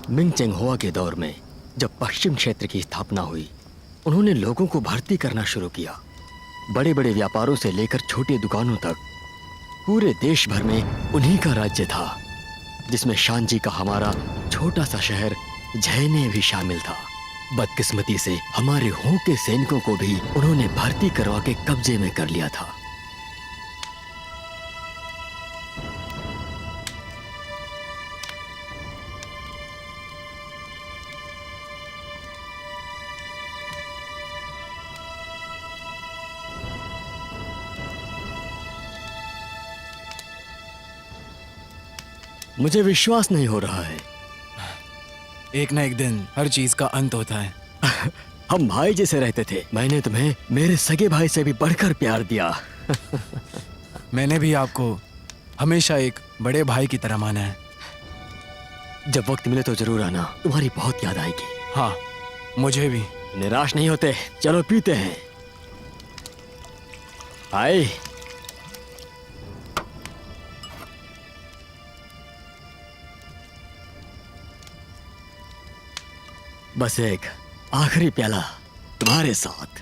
Ming चेंगहुआ के दौर में जब पश्चिम क्षेत्र की स्थापना हुई, उन्होंने लोगों को भर्ती करना शुरू किया। बड़े बड़े व्यापारों से लेकर छोटे दुकानों तक पूरे देश भर में उन्हीं का राज्य था, जिसमें शांजी का हमारा छोटा सा शहर झेने भी शामिल था। बदकिस्मती से हमारे हो के सैनिकों को भी उन्होंने भर्ती करवा के कब्जे में कर लिया था। मुझे विश्वास नहीं हो रहा है। एक ना एक दिन हर चीज का अंत होता है। हम भाई जैसे रहते थे। मैंने तुम्हें मेरे सगे भाई से भी बढ़कर प्यार दिया। मैंने भी आपको हमेशा एक बड़े भाई की तरह माना है। जब वक्त मिले तो जरूर आना, तुम्हारी बहुत याद आएगी। हाँ, मुझे भी। निराश नहीं होते। चलो पीते हैं। आए। बस एक आखिरी प्याला तुम्हारे साथ।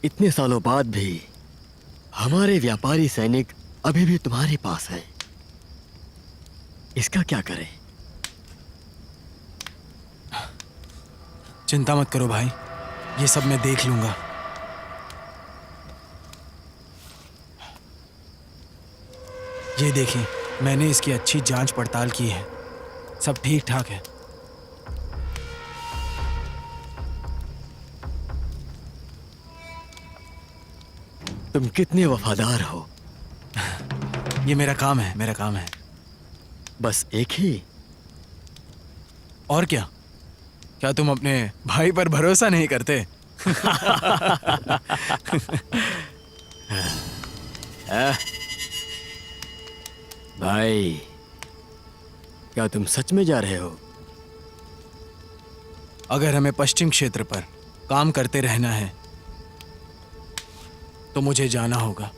इतने सालों बाद भी हमारे व्यापारी सैनिक अभी भी तुम्हारे पास हैं। इसका क्या करें? चिंता मत करो भाई, ये सब मैं देख लूंगा। ये देखिए, मैंने इसकी अच्छी जांच पड़ताल की है, सब ठीक ठाक है। तुम कितने वफादार हो। ये मेरा काम है, मेरा काम है। बस एक ही? और क्या? क्या तुम अपने भाई पर भरोसा नहीं करते? भाई, क्या तुम सच में जा रहे हो? अगर हमें पश्चिम क्षेत्र पर काम करते रहना है तो मुझे जाना होगा।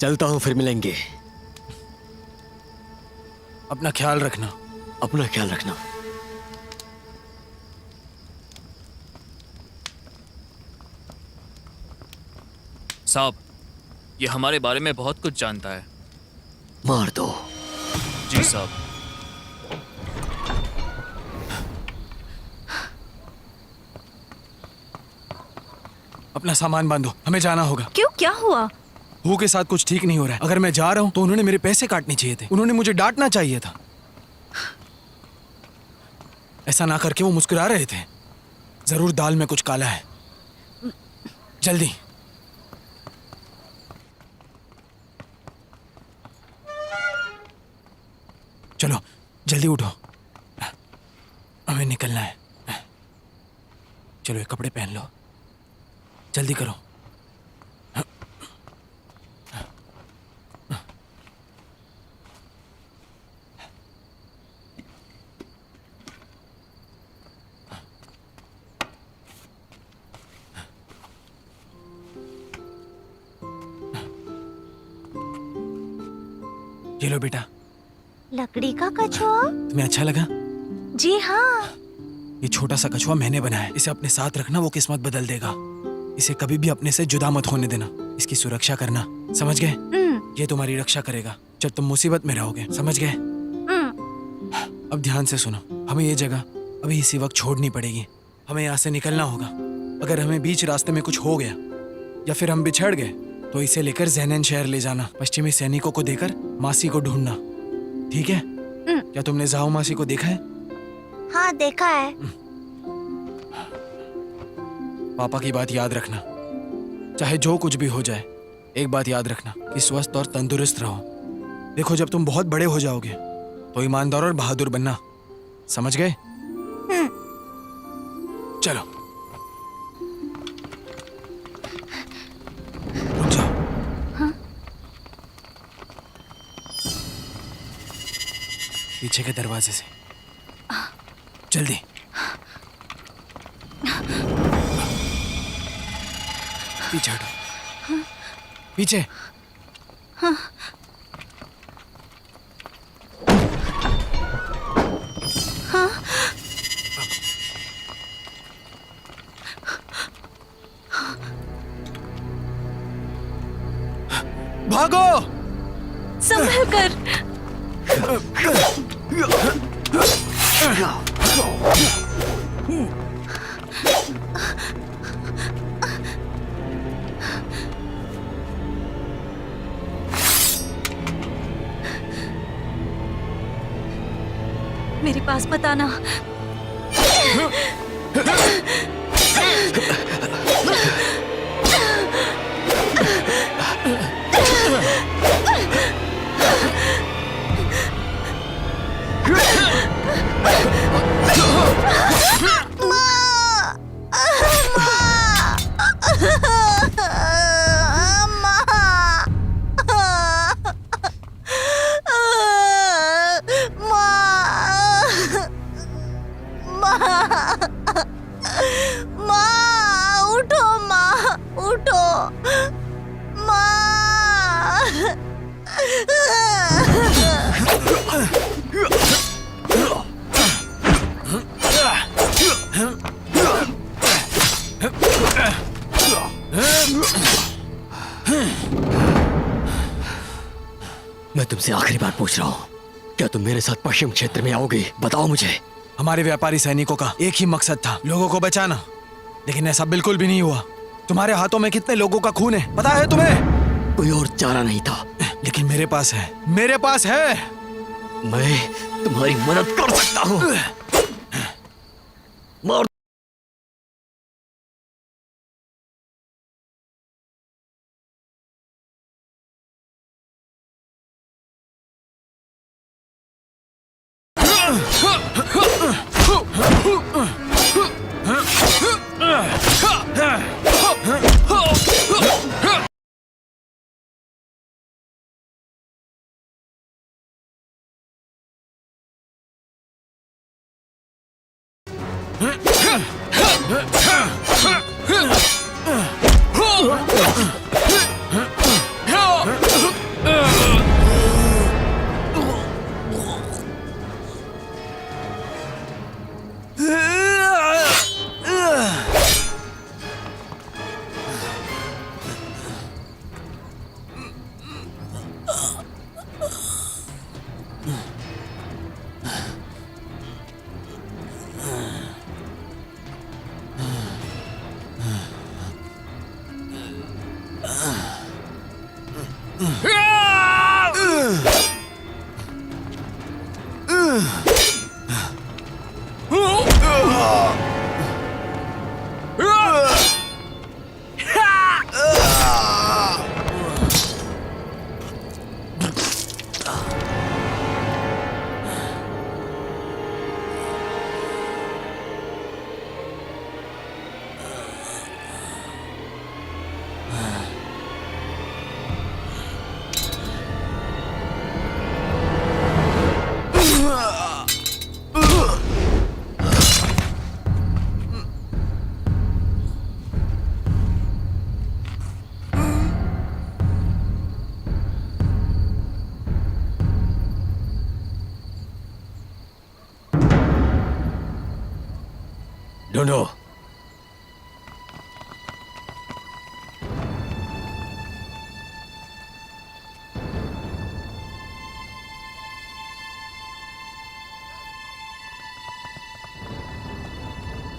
चलता हूं, फिर मिलेंगे। अपना ख्याल रखना। अपना ख्याल रखना। साहब, ये हमारे बारे में बहुत कुछ जानता है। मार दो। जी साहब। अपना सामान बांधो, हमें जाना होगा। क्यों, क्या हुआ? हु के साथ कुछ ठीक नहीं हो रहा है। अगर मैं जा रहा हूं तो उन्होंने मेरे पैसे काटने चाहिए थे, उन्होंने मुझे डांटना चाहिए था। ऐसा ना करके वो मुस्कुरा रहे थे। जरूर दाल में कुछ काला है। जल्दी। चलो जल्दी उठो, हमें निकलना है। चलो ये कपड़े पहन लो, जल्दी करो। ये लो बेटा। लकड़ी का कछुआ? तुम्हें अच्छा लगा? जी हाँ। ये छोटा सा कछुआ मैंने बनाया है, इसे अपने साथ रखना, वो किस्मत बदल देगा। इसे कभी भी अपने से जुदा मत होने देना, इसकी सुरक्षा करना, समझ गए? ये तुम्हारी रक्षा करेगा जब तुम मुसीबत में रहोगे, समझ गए? अब ध्यान से सुनो, हमें ये जगह अभी इसी वक्त छोड़नी पड़ेगी। हमें यहाँ से निकलना होगा। अगर हमें बीच रास्ते में कुछ हो गया या फिर हम बिछड़ गए तो इसे लेकर ज़ेनन शहर ले जाना, पश्चिमी सैनिकों को देकर मासी को ढूंढना, ठीक है? क्या तुमने जाओ मासी को देखा है? हाँ, देखा है। पापा की बात याद रखना, चाहे जो कुछ भी हो जाए। एक बात याद रखना कि स्वस्थ और तंदुरुस्त रहो। देखो, जब तुम बहुत बड़े हो जाओगे तो ईमानदार और बहादुर बनना, समझ गए? चलो रुक जाओ। पीछे के दरवाजे से। जल्दी। पीछे हटो। पीछे। भागो। संभल कर। मेरे पास मत आना। उठो माँ, उठो माँ। मैं तुमसे आखिरी बार पूछ रहा हूँ, क्या तुम मेरे साथ पश्चिम क्षेत्र में आओगे? बताओ मुझे। हमारे व्यापारी सैनिकों का एक ही मकसद था, लोगों को बचाना। लेकिन ऐसा बिल्कुल भी नहीं हुआ। तुम्हारे हाथों में कितने लोगों का खून है पता है तुम्हें? कोई और चारा नहीं था। लेकिन मेरे पास है, मेरे पास है। मैं तुम्हारी मदद कर सकता हूँ। मार। ढूंढो।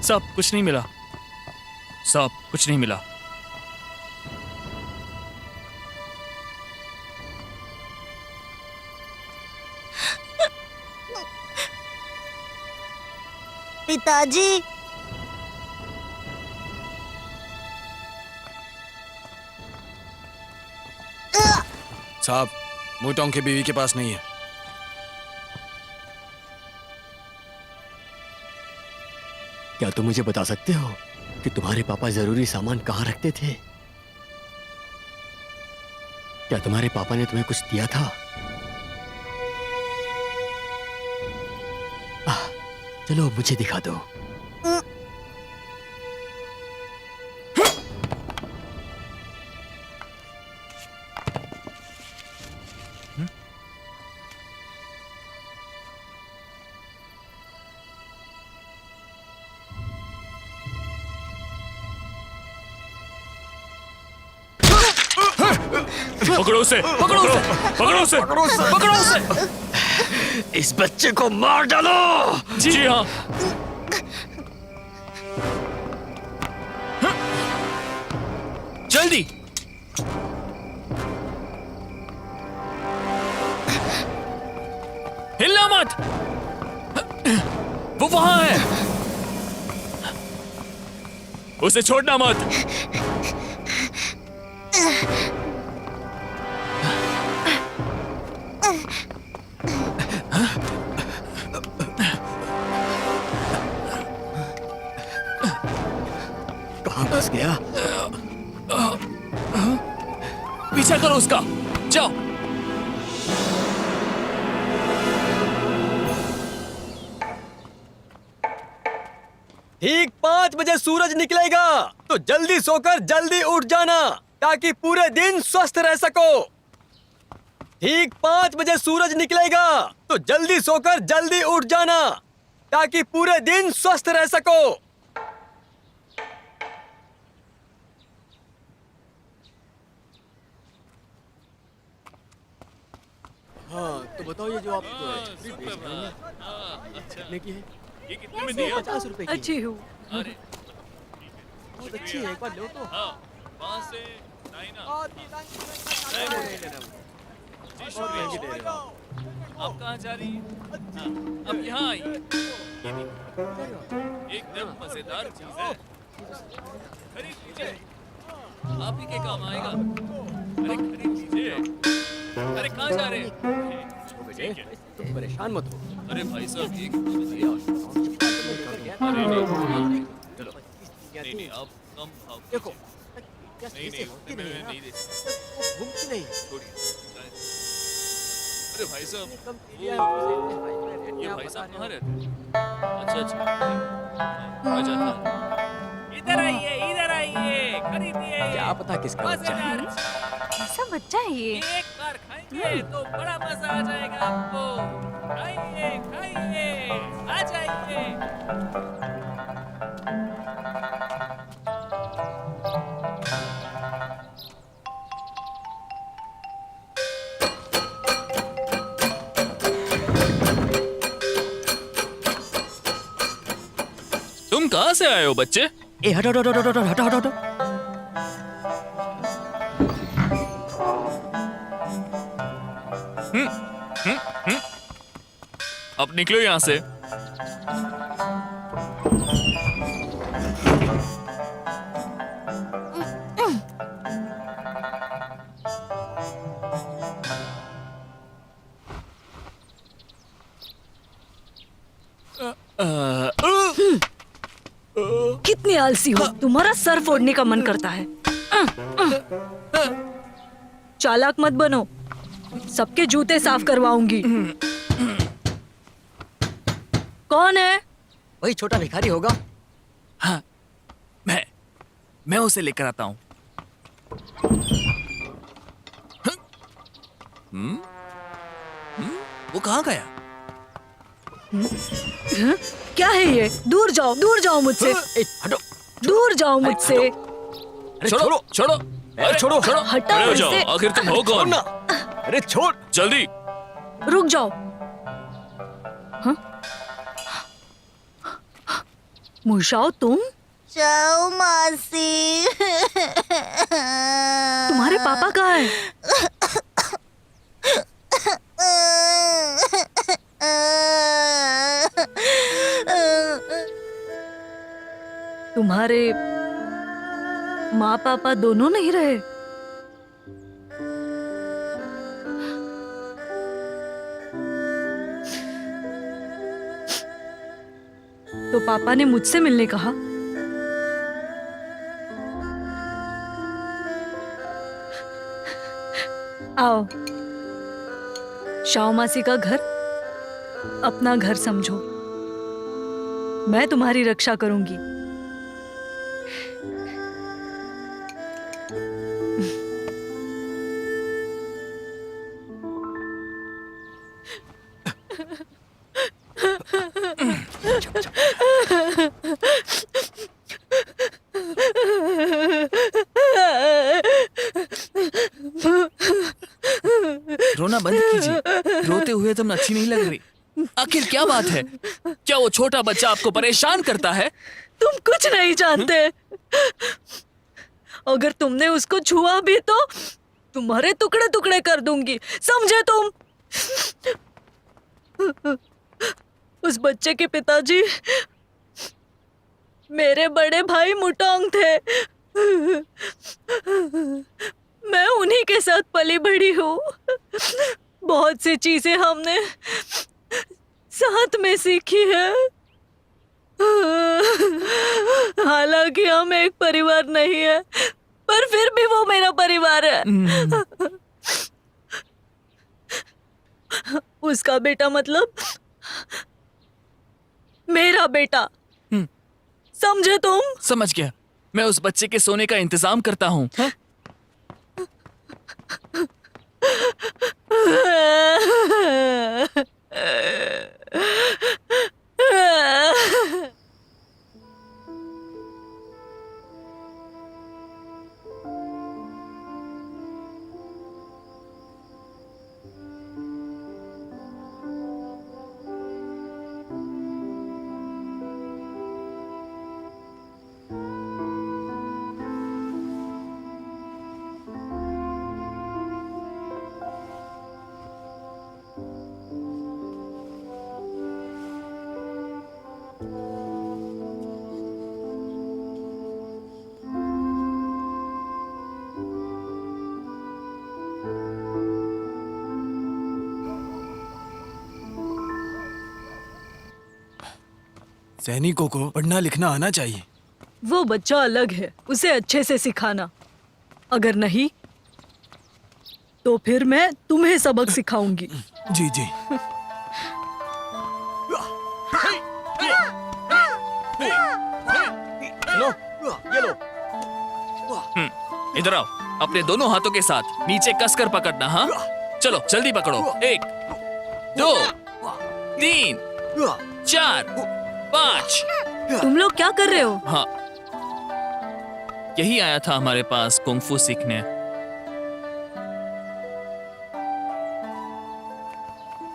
साहब कुछ नहीं मिला। साहब कुछ नहीं मिला। पिताजी। साहब, मूटोंग की बीवी के पास नहीं है। क्या तुम मुझे बता सकते हो कि तुम्हारे पापा जरूरी सामान कहाँ रखते थे? क्या तुम्हारे पापा ने तुम्हें कुछ दिया था? चलो मुझे दिखा दो। पकड़ो उसे, पकड़ो उसे, पकड़ो उसे, पकड़ो उसे। इस बच्चे को मार डालो। जी हाँ। जल्दी। हिलना मत। वो वहां है। उसे छोड़ना मत। कहाँ फंस गया? पीछा करो उसका। जाओ। ठीक 5 बजे सूरज निकलेगा, तो जल्दी सोकर जल्दी उठ जाना ताकि पूरे दिन स्वस्थ रह सको। ठीक 5 बजे सूरज निकलेगा, तो जल्दी सोकर जल्दी उठ जाना ताकि पूरे दिन स्वस्थ रह सको। हाँ, तो बताओ ये जो आप छतरी बेच रहे हैं, कितने की है? ये कितने में दिया? 50 रुपए की। अच्छी हूँ। अरे बहुत अच्छी है, एक बार लो तो। हाँ, वहाँ से दाहिना। जी शुक्रिया। आप कहाँ जा रही हैं? हाँ, अब यहाँ आइए। ये देखिए, एकदम मजेदार चीज है। खरीद लीजिए, आप ही के काम आएगा। अरे खरीद लीजिए। अरे कहाँ जा रहे हैं? ठीक है। तुम परेशान मत हो। अरे भाई साहब एक दिया। अरे नहीं, चलो। नहीं आप कम भाव देखो, नहीं नहीं दे वो घूमती नहीं। छोड़िए। अरे भाई साहब कम ये भाई साहब कहाँ रहते हैं? अच्छा आ जाता हूँ। इधर आइए खरीदिए। क्या पता किसका बच्चा है। कैसा बच्चा है ये? एक बार खाएंगे तो बड़ा मजा आ जाएगा आपको। खाइए खाइए आ जाइए। तुम कहाँ से आए हो बच्चे? ए हटो हटो हटो हटो हटो हटो हटो। अब निकलो यहाँ से। कितनी आलसी हो, तुम्हारा सर फोड़ने का मन करता है। चालाक मत बनो, सबके जूते साफ करवाऊंगी। कौन है? वही छोटा भिखारी होगा। हाँ, मैं उसे लेकर आता हूँ। वो कहाँ गया? क्या है ये? दूर जाओ मुझसे। ए हटो। दूर जाओ मुझसे। अरे छोड़ो छोड़ो। अरे छोड़ो। हटाओ अरे जाओ, इसे। आखिर तुम हो छोड़ कौन? ना। अरे छोड़। जल्दी। रुक जाओ। हाँ? मुशाओ तुम? जाओ मासी। तुम्हारे पापा कहाँ हैं? तुम्हारे माँ पापा दोनों नहीं रहे? तो पापा ने मुझसे मिलने कहा। आओ, शाओ मासी का घर अपना घर समझो। मैं तुम्हारी रक्षा करूंगी। रोना बंद कीजिए। रोते हुए तुम अच्छी नहीं लग रही। आखिर क्या बात है? क्या वो छोटा बच्चा आपको परेशान करता है? तुम कुछ नहीं जानते। अगर तुमने उसको छुआ भी तो तुम्हारे टुकड़े टुकड़े कर दूंगी, समझे तुम? उस बच्चे के पिताजी मेरे बड़े भाई मुटोंग थे। मैं उन्हीं के साथ पली बढ़ी हूँ। बहुत सी चीजें हमने साथ में सीखी है। हालांकि हम एक परिवार नहीं है, पर फिर भी वो मेरा परिवार है। उसका बेटा मतलब मेरा बेटा, समझे तुम? समझ गया। मैं उस बच्चे के सोने का इंतजाम करता हूँ। सैनिकों को पढ़ना लिखना आना चाहिए। वो बच्चा अलग है, उसे अच्छे से सिखाना। अगर नहीं तो फिर मैं तुम्हें सबक सिखाऊंगी। जी जी। इधर आओ। अपने दोनों हाथों के साथ नीचे कसकर पकड़ना। हाँ, चलो जल्दी पकड़ो। 1 2 3 4 5। तुम लोग क्या कर रहे हो? हाँ, यही आया था हमारे पास कुंफू सीखने।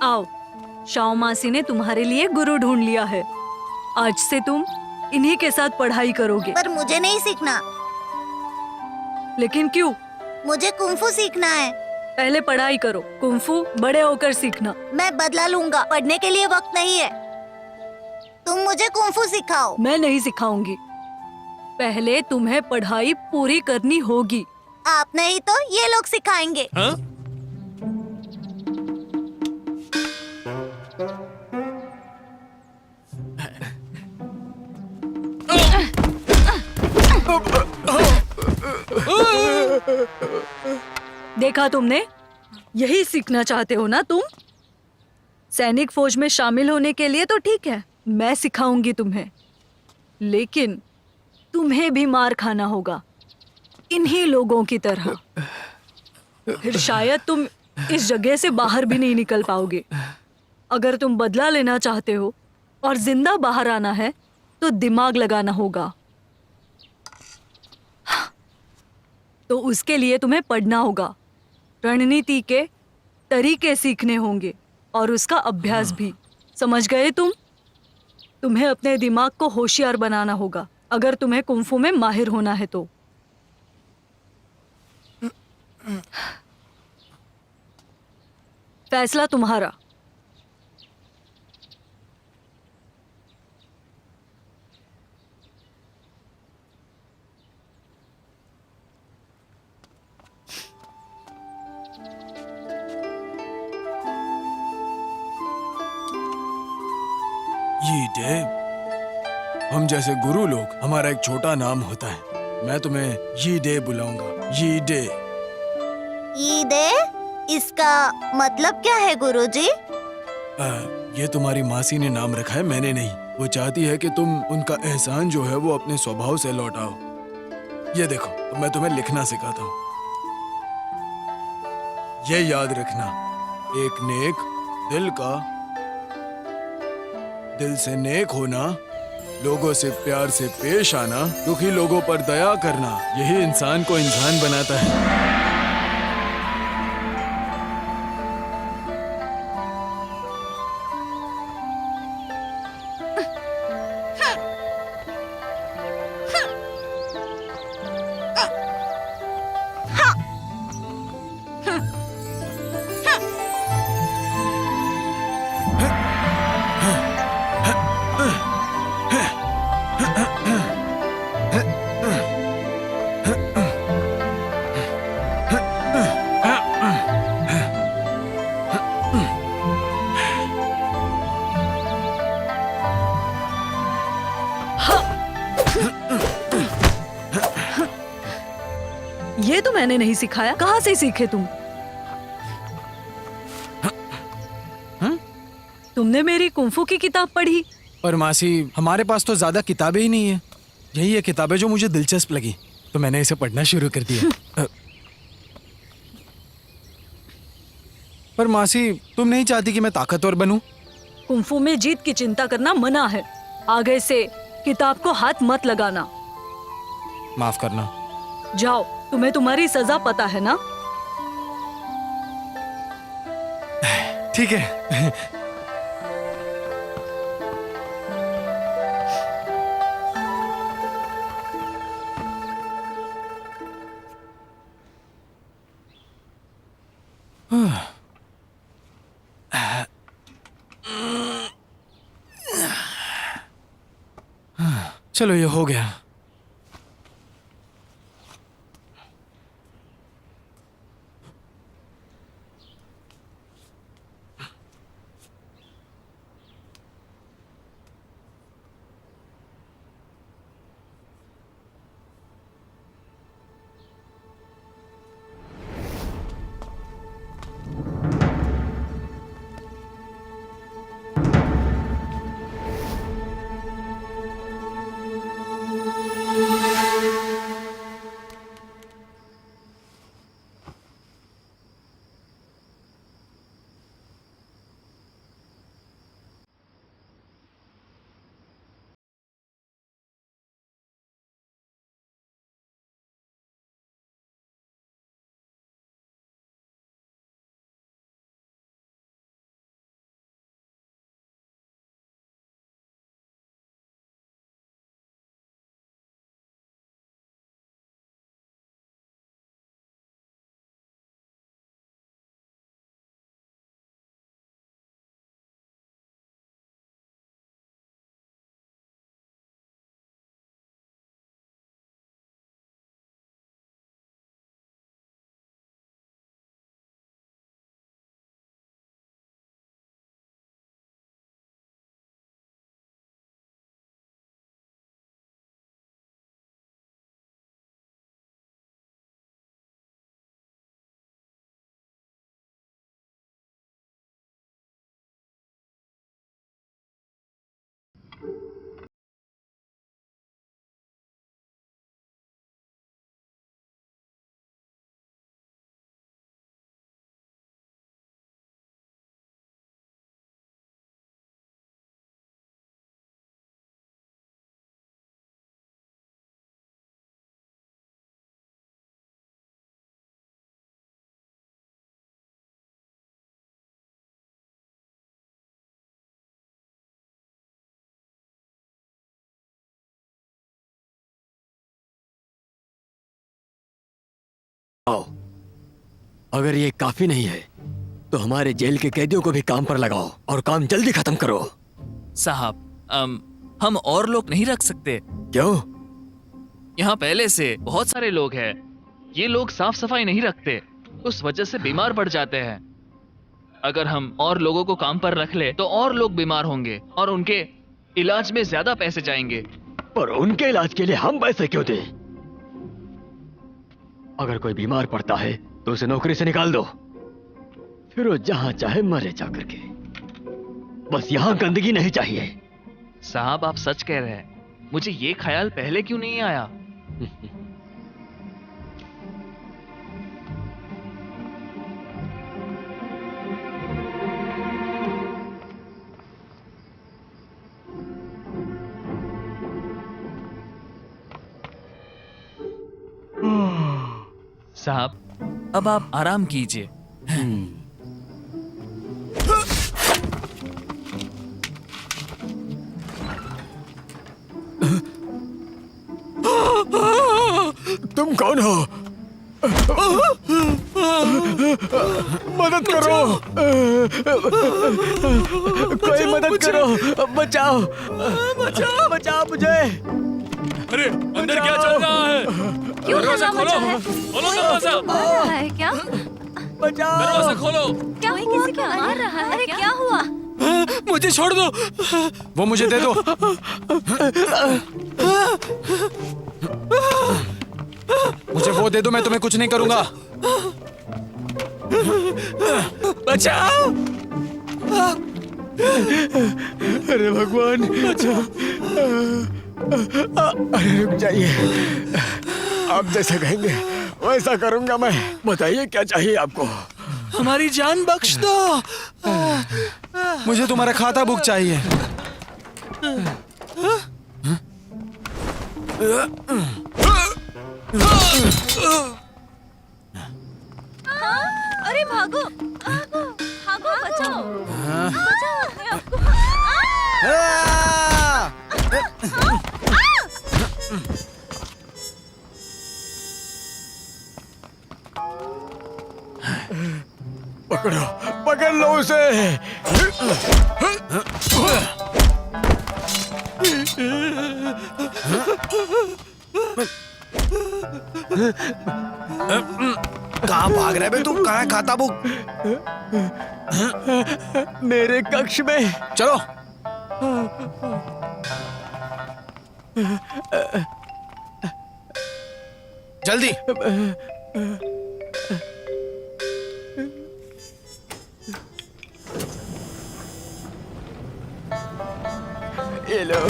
आओ, शाओ मासी ने तुम्हारे लिए गुरु ढूंढ लिया है। आज से तुम इन्हीं के साथ पढ़ाई करोगे। पर मुझे नहीं सीखना। लेकिन क्यों? मुझे कुंफू सीखना है। पहले पढ़ाई करो, कुंफू बड़े होकर सीखना। मैं बदला लूंगा, पढ़ने के लिए वक्त नहीं है। तुम मुझे कुंफू सिखाओ। मैं नहीं सिखाऊंगी। पहले तुम्हें पढ़ाई पूरी करनी होगी। आप नहीं तो ये लोग सिखाएंगे। हाँ? देखा तुमने? यही सीखना चाहते हो ना तुम? सैनिक फौज में शामिल होने के लिए तो ठीक है, मैं सिखाऊंगी तुम्हें। लेकिन तुम्हें भी मार खाना होगा, इन्हीं लोगों की तरह। फिर शायद तुम इस जगह से बाहर भी नहीं निकल पाओगे। अगर तुम बदला लेना चाहते हो और जिंदा बाहर आना है तो दिमाग लगाना होगा। तो उसके लिए तुम्हें पढ़ना होगा, रणनीति के तरीके सीखने होंगे और उसका अभ्यास भी। समझ गए तुम? तुम्हें अपने दिमाग को होशियार बनाना होगा अगर तुम्हें कुंफू में माहिर होना है तो। फैसला तुम्हारा। ये डे, हम जैसे गुरु लोग, हमारा एक छोटा नाम होता है। मैं तुम्हें ये डे बुलाऊंगा। ये डे। ईदे? इसका मतलब क्या है गुरुजी? ये तुम्हारी मासी ने नाम रखा है, मैंने नहीं। वो चाहती है कि तुम उनका एहसान जो है वो अपने स्वभाव से लौटाओ। ये देखो, अब मैं तुम्हें लिखना सिखाता हूँ। ये याद रखना, एक नेक दिल का, दिल से नेक होना, लोगों से प्यार से पेश आना, दुखी लोगों पर दया करना, यही इंसान को इंसान बनाता है। ये तो मैंने नहीं सिखाया, कहाँ से सीखे तुम? तुमने मेरी कुंफू की किताब पढ़ी? पर मासी, हमारे पास तो ज्यादा किताबें ही नहीं है। यही है किताबें जो मुझे दिलचस्प लगी, तो मैंने इसे पढ़ना शुरू कर दिया। पर मासी, तुम नहीं चाहती कि मैं ताकतवर बनूं? कुंफू में जीत की चिंता करना मना है। आगे से किताब को हाथ मत लगाना। माफ करना। जाओ, तुम्हें तुम्हारी सजा पता है ना? ठीक है। चलो, ये हो गया। आओ, अगर ये काफी नहीं है तो हमारे जेल के कैदियों को भी काम पर लगाओ और काम जल्दी खत्म करो। साहब, हम और लोग नहीं रख सकते। क्यों? यहाँ पहले से बहुत सारे लोग हैं। ये लोग साफ सफाई नहीं रखते, उस वजह से बीमार पड़ जाते हैं। अगर हम और लोगों को काम पर रख ले तो और लोग बीमार होंगे और उनके इलाज में ज्यादा पैसे जाएंगे। पर उनके इलाज के लिए हम पैसे क्यों दें? अगर कोई बीमार पड़ता है तो उसे नौकरी से निकाल दो, फिर वो जहां चाहे मरे जा करके। बस यहां गंदगी नहीं चाहिए। साहब आप सच कह रहे हैं, मुझे ये ख्याल पहले क्यों नहीं आया? साहब अब आप आराम कीजिए। तुम कौन हो? मदद करो, कोई मदद करो, बचाओ, बचाओ, बचाओ मुझे। अरे अंदर क्या चल रहा है? क्यों दरवाजा हल्ला खोलो, मचा है? खोलो दरवाजा, मार रहा है क्या? बचाओ। दरवाजा खोलो। क्या हुआ? किसी को मार रहा है? अरे क्या हुआ? मुझे छोड़ दो, वो मुझे दे दो। मुझे वो दे दो, मैं तुम्हें कुछ नहीं करूंगा। बचाओ। अरे भगवान, अरे रुक जाइए, आप जैसा कहेंगे वैसा करूंगा मैं। बताइए क्या चाहिए आपको? हमारी जान बख्श दो। मुझे तुम्हारा खाता बुक चाहिए। अरे भागो, भागो, भागो, बचाओ, बचाओ अपने आप को। पकड़ो, पकड़ लो उसे। कहाँ भाग रहे बे तू? कहाँ है खाता बुक? मेरे कक्ष में। चलो। जल्दी। ये लो।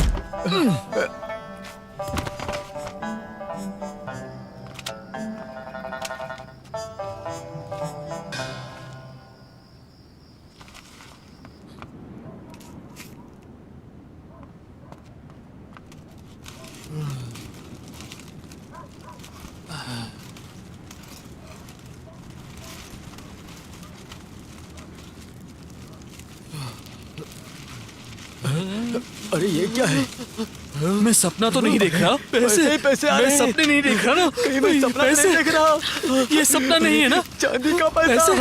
अरे ये क्या है? मैं सपना तो नहीं देख रहा। पैसे पैसे आ मैं रहे हैं। सपने नहीं देख रहा ना। कहीं मैं सपना तो नहीं देख रहा। ये सपना नहीं है ना? चांदी का पैसा।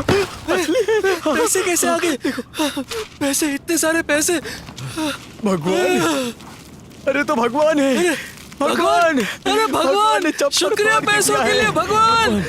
पैसे कैसे आ गए? पैसे, इतने सारे पैसे। भगवान, अरे तो भगवान है। भगवान, अरे भगवान, ने चप्पल शुक्रिया फाड़ के पैसों दिया के है। लिए भगवान।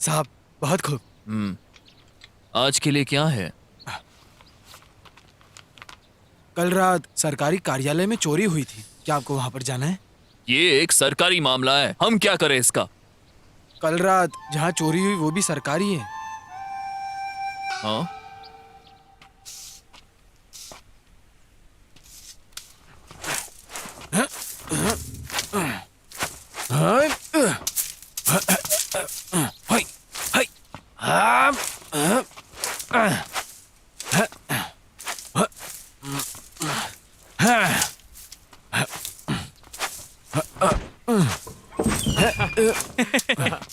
साहब बहुत खूब। आज के लिए क्या है? कल रात सरकारी कार्यालय में चोरी हुई थी, क्या आपको वहां पर जाना है? ये एक सरकारी मामला है, हम क्या करें इसका? कल रात जहाँ चोरी हुई वो भी सरकारी है। हाँ? हाय, हाय,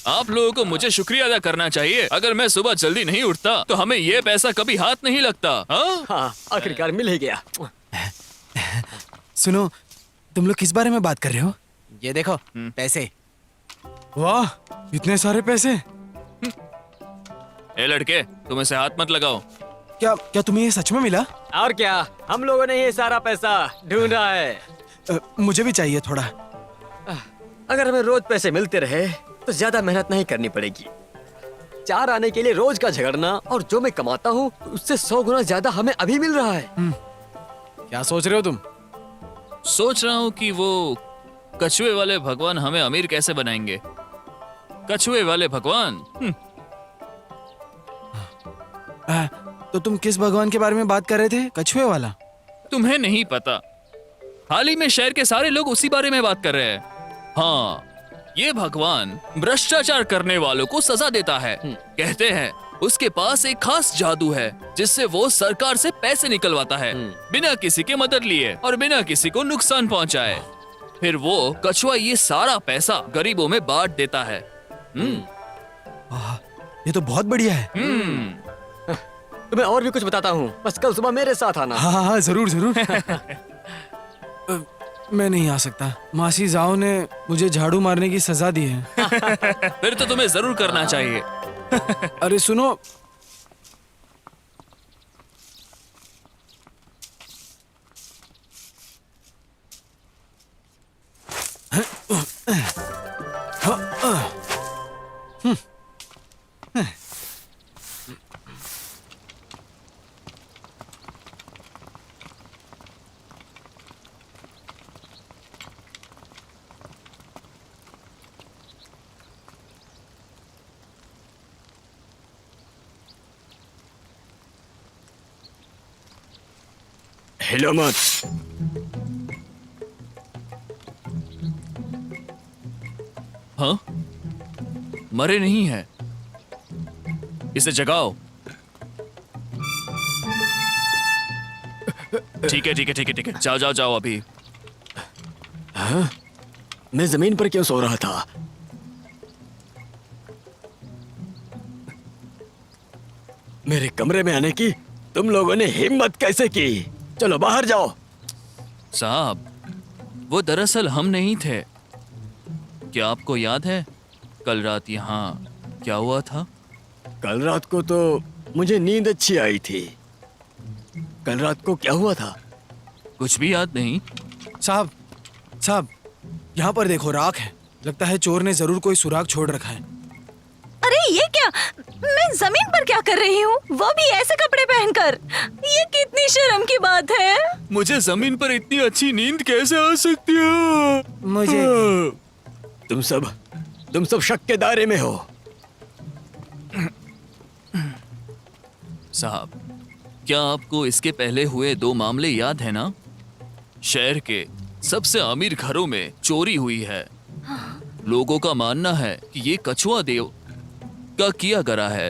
आप लोगों को मुझे शुक्रिया अदा करना चाहिए। अगर मैं सुबह जल्दी नहीं उठता तो हमें ये पैसा कभी हाथ नहीं लगता। हाँ? हाँ, आखिरकार मिल ही गया। सुनो, तुम लोग किस बारे में बात कर रहे हो? ये देखो पैसे। वाह, इतने सारे पैसे। ए लड़के, तुम इसे हाथ मत लगाओ। क्या क्या तुम्हें ये सच में मिला? और क्या, हम लोगों ने ये सारा पैसा ढूंढा है। मुझे भी चाहिए थोड़ा। अगर हमें रोज पैसे मिलते रहे तो ज्यादा मेहनत नहीं करनी पड़ेगी। 4 आने के लिए रोज का झगड़ना, और जो मैं कमाता हूँ उससे 100 गुना ज्यादा हमें अभी मिल रहा है। क्या सोच रहे हो तुम? सोच रहा हूँ कि वो कछुए वाले भगवान हमें अमीर कैसे बनाएंगे। कछुए वाले भगवान। तो तुम किस भगवान के बारे में बात कर रहे थे? कछुए वाला? तुम्हें नहीं पता, हाल ही में शहर के सारे लोग उसी बारे में बात कर रहे हैं। हाँ, ये भगवान भ्रष्टाचार करने वालों को सजा देता है। कहते हैं उसके पास एक खास जादू है जिससे वो सरकार से पैसे निकलवाता है, बिना किसी के मदद लिए और बिना किसी को नुकसान पहुंचाए। फिर वो कछुआ ये सारा पैसा गरीबों में बांट देता है। ये तो बहुत बढ़िया है। तुम्हें और भी कुछ बताता हूँ, बस कल सुबह मेरे साथ आना। हाँ हाँ जरूर जरूर। मैं नहीं आ सकता, मासी जाओ ने मुझे झाड़ू मारने की सजा दी है। फिर तो तुम्हें जरूर करना चाहिए। अरे सुनो, हिलो मत। हाँ? मरे नहीं है, इसे जगाओ। ठीक है ठीक है ठीक है ठीक है, जाओ जाओ जाओ अभी। हाँ? मैं जमीन पर क्यों सो रहा था? मेरे कमरे में आने की तुम लोगों ने हिम्मत कैसे की? चलो बाहर जाओ। साहब, वो दरअसल हम नहीं थे। क्या आपको याद है कल रात यहाँ क्या हुआ था? कल रात को तो मुझे नींद अच्छी आई थी। कल रात को क्या हुआ था? कुछ भी याद नहीं? साहब साहब, यहाँ पर देखो, राख है। लगता है चोर ने जरूर कोई सुराग छोड़ रखा है। अरे ये क्या, मैं जमीन पर क्या कर रही हूँ, वो भी ऐसे कपड़े पहनकर? ये कितनी शर्म की बात है। मुझे जमीन पर इतनी अच्छी नींद कैसे आ सकती है? मुझे तुम सब शक के दायरे में हो। साहब, क्या आपको इसके पहले हुए 2 मामले याद है ना? शहर के सबसे अमीर घरों में चोरी हुई है। लोगों का मानना है कि ये कछुआ देव का किया गया है।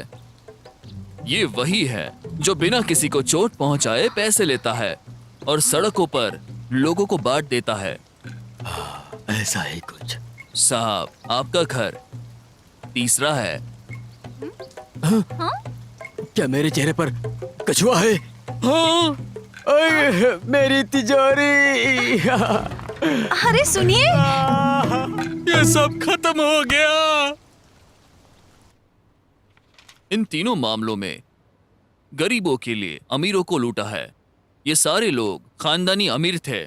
ये वही है जो बिना किसी को चोट पहुंचाए पैसे लेता है और सड़कों पर लोगों को बांट देता है। ऐसा ही कुछ। साहब, आपका घर तीसरा है। क्या मेरे चेहरे पर कछुआ है? हाँ, अरे, मेरी तिजोरी। अरे सुनिए, ये सब खत्म हो गया। इन तीनों मामलों में गरीबों के लिए अमीरों को लूटा है। ये सारे लोग खानदानी अमीर थे।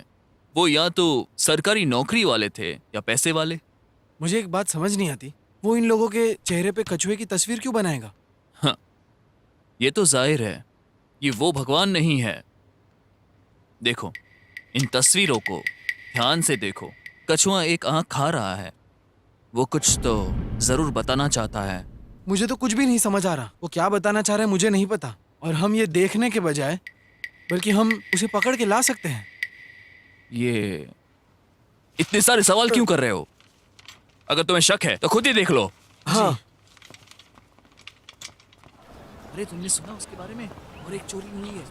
वो या तो सरकारी नौकरी वाले थे या पैसे वाले। मुझे एक बात समझ नहीं आती, वो इन लोगों के चेहरे पे कछुए की तस्वीर क्यों बनाएगा? हाँ, ये तो जाहिर है ये वो भगवान नहीं है। देखो, इन तस्वीरों को ध्यान से देखो। कछुआ एक आंख खा रहा है। वो कुछ तो जरूर बताना चाहता है। मुझे तो कुछ भी नहीं समझ आ रहा। वो क्या बताना चाह रहा है मुझे नहीं पता। और हम ये देखने के बजाय बल्कि हम उसे पकड़ के ला सकते हैं। ये इतने सारे सवाल क्यों कर रहे हो? अगर तुम्हें शक है तो खुद ही देख लो। हाँ, अरे तुमने सुना उसके बारे में? और एक चोरी हुई है।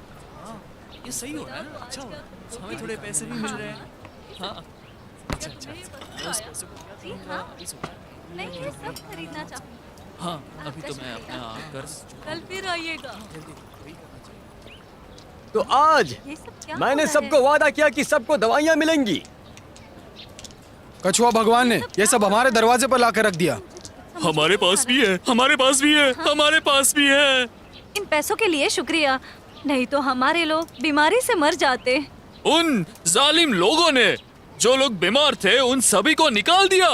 हाँ, ये सही हो रहा है ना? अच्छा हो रहा है। हमें थोड़े पैसे भी मिल रहे हैं। हाँ, अच्छा अच्छा। उस पैसे को क्या करूंगा? अभी सोचा। मैं ये सब खरीदना चाहूँ। हाँ, अभी तो मैं अपना कर्ज कल फिर आइएगा। तो आज ये सब क्या मैंने हो रहा सबको वादा किया कि सबको दवाइयाँ मिलेंगी। कछुआ भगवान ने ये सब हमारे दरवाजे पर लाकर रख दिया। हमारे पास भी है, हमारे पास भी है, हमारे पास भी है। इन पैसों के लिए शुक्रिया, नहीं तो हमारे लोग बीमारी से मर जाते। उन जालिम लोगों ने जो लोग बीमार थे उन सभी को निकाल दिया।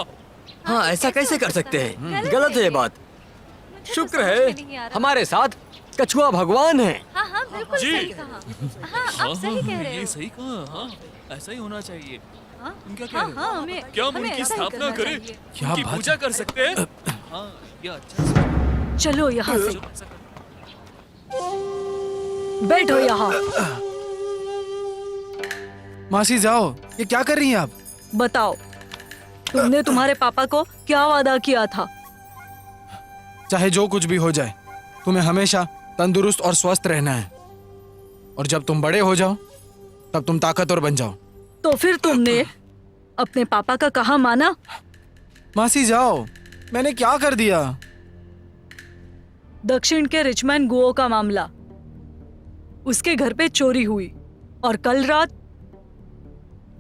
हाँ, ऐसा कैसे कर सकते हैं? गलत है ये बात। मुझे तो शुक्र समझ में नहीं आ है रहा। हमारे साथ कछुआ भगवान है। हाँ हाँ बिल्कुल जी। सही कहा। हाँ आप सही कह रहे ये हो। सही कहा। हाँ, ऐसा ही होना चाहिए। हाँ तुम क्या कह हाँ रहे हो? हाँ हमें क्या हम हमें उनकी ऐसा ही स्थापना करना करें? चाहिए। क्या उनकी बात पूजा है? कर सकते हैं? हाँ, ये अच्छा सोच। चलो यहाँ से चलो, ऐसा करो। बैठो यहाँ। मासी जाओ, ये क्या कर रही हैं आप? बताओ, तुमने तुम्हारे पापा को क्या वादा किया था? चाहे जो कुछ भी हो जाए, तुम्हें हमेशा तंदुरुस्त और स्वस्थ रहना है। और जब तुम बड़े हो जाओ तब तुम ताकतवर बन जाओ। तो फिर तुमने अपने पापा का कहा माना? मासी जाओ, मैंने क्या कर दिया? दक्षिण के रिचमैन गुओ का मामला, उसके घर पे चोरी हुई और कल रात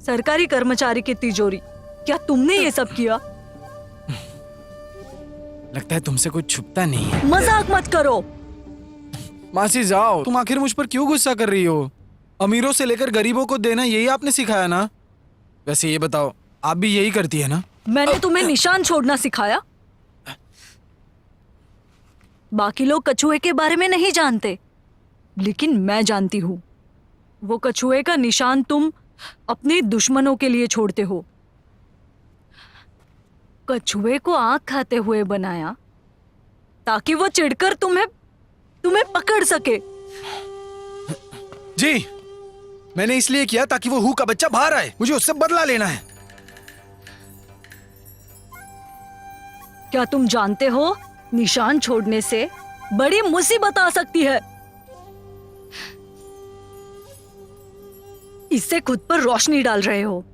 सरकारी कर्मचारी की तिजोरी। क्या तुमने ये सब किया? लगता है तुमसे कुछ छुपता नहीं है। मजाक मत करो। मासी जाओ, तुम आखिर मुझ पर क्यों गुस्सा कर रही हो? अमीरों से लेकर गरीबों को देना यही आपने सिखाया ना? वैसे ये बताओ, आप भी यही करती है ना? मैंने तुम्हें निशान छोड़ना सिखाया। बाकी लोग कछुए के बारे में नहीं जानते, लेकिन मैं जानती हूँ। वो कछुए का निशान तुम अपने दुश्मनों के लिए छोड़ते हो। कछुए को आंख खाते हुए बनाया ताकि वो चिढ़कर तुम्हें पकड़ सके। जी, मैंने इसलिए किया ताकि वो हु का बच्चा बाहर आए। मुझे उससे बदला लेना है। क्या तुम जानते हो, निशान छोड़ने से बड़ी मुसीबत आ सकती है। इससे खुद पर रोशनी डाल रहे हो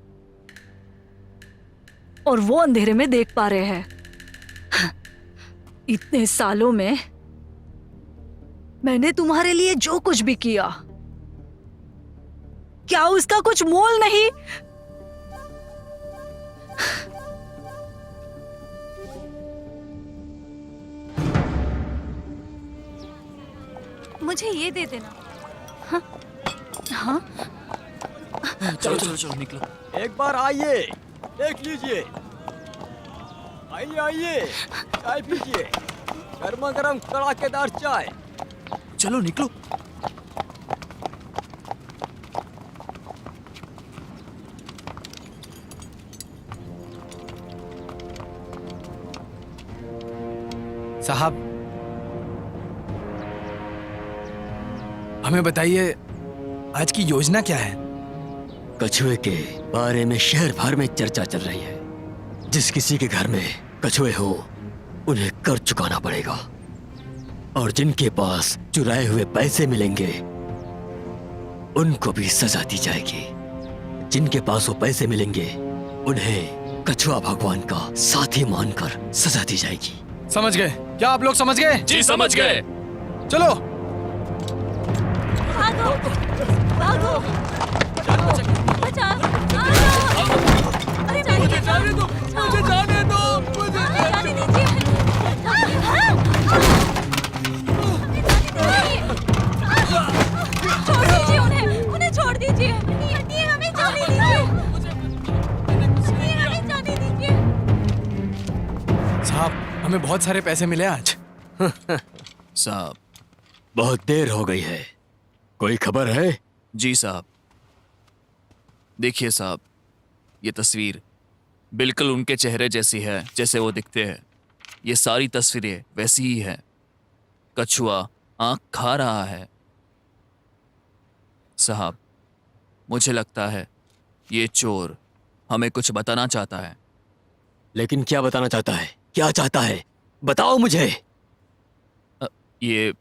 और वो अंधेरे में देख पा रहे हैं। इतने सालों में मैंने तुम्हारे लिए जो कुछ भी किया, क्या उसका कुछ मोल नहीं? मुझे ये दे देना। हाँ? हाँ? चलो चलो चलो निकलो। एक बार आइए, देख लीजिए। आइए आइए, चाय पीजिए। गर्मा गर्म कड़ाकेदार चाय। चलो निकलो। साहब, हमें बताइए आज की योजना क्या है? कछुए के बारे में शहर भर में चर्चा चल रही है। जिस किसी के घर में कछुए हो उन्हें कर चुकाना पड़ेगा, और जिनके पास चुराए हुए पैसे मिलेंगे उनको भी सजा दी जाएगी। जिनके पास वो पैसे मिलेंगे उन्हें कछुआ भगवान का साथी मानकर सजा दी जाएगी। समझ गए? क्या आप लोग समझ गए? जी समझ गए। चलो। भागो, भागो, बचाओ, अरे मुझे जाने दो, मुझे जाने दो, मुझे जाने दीजिए। छोड़ दीजिए उन्हें छोड़ दीजिए। हटिए, हमें जाने दीजिए। हमें जाने दीजिए। साहब, हमें बहुत सारे पैसे मिले आज। साहब। बहुत देर हो गई है, कोई खबर है? जी साहब। देखिए साहब, ये तस्वीर बिल्कुल उनके चेहरे जैसी है जैसे वो दिखते हैं। ये सारी तस्वीरें वैसी ही हैं। कछुआ आंख खा रहा है। साहब, मुझे लगता है ये चोर हमें कुछ बताना चाहता है। लेकिन क्या बताना चाहता है? क्या चाहता है? बताओ मुझे। ये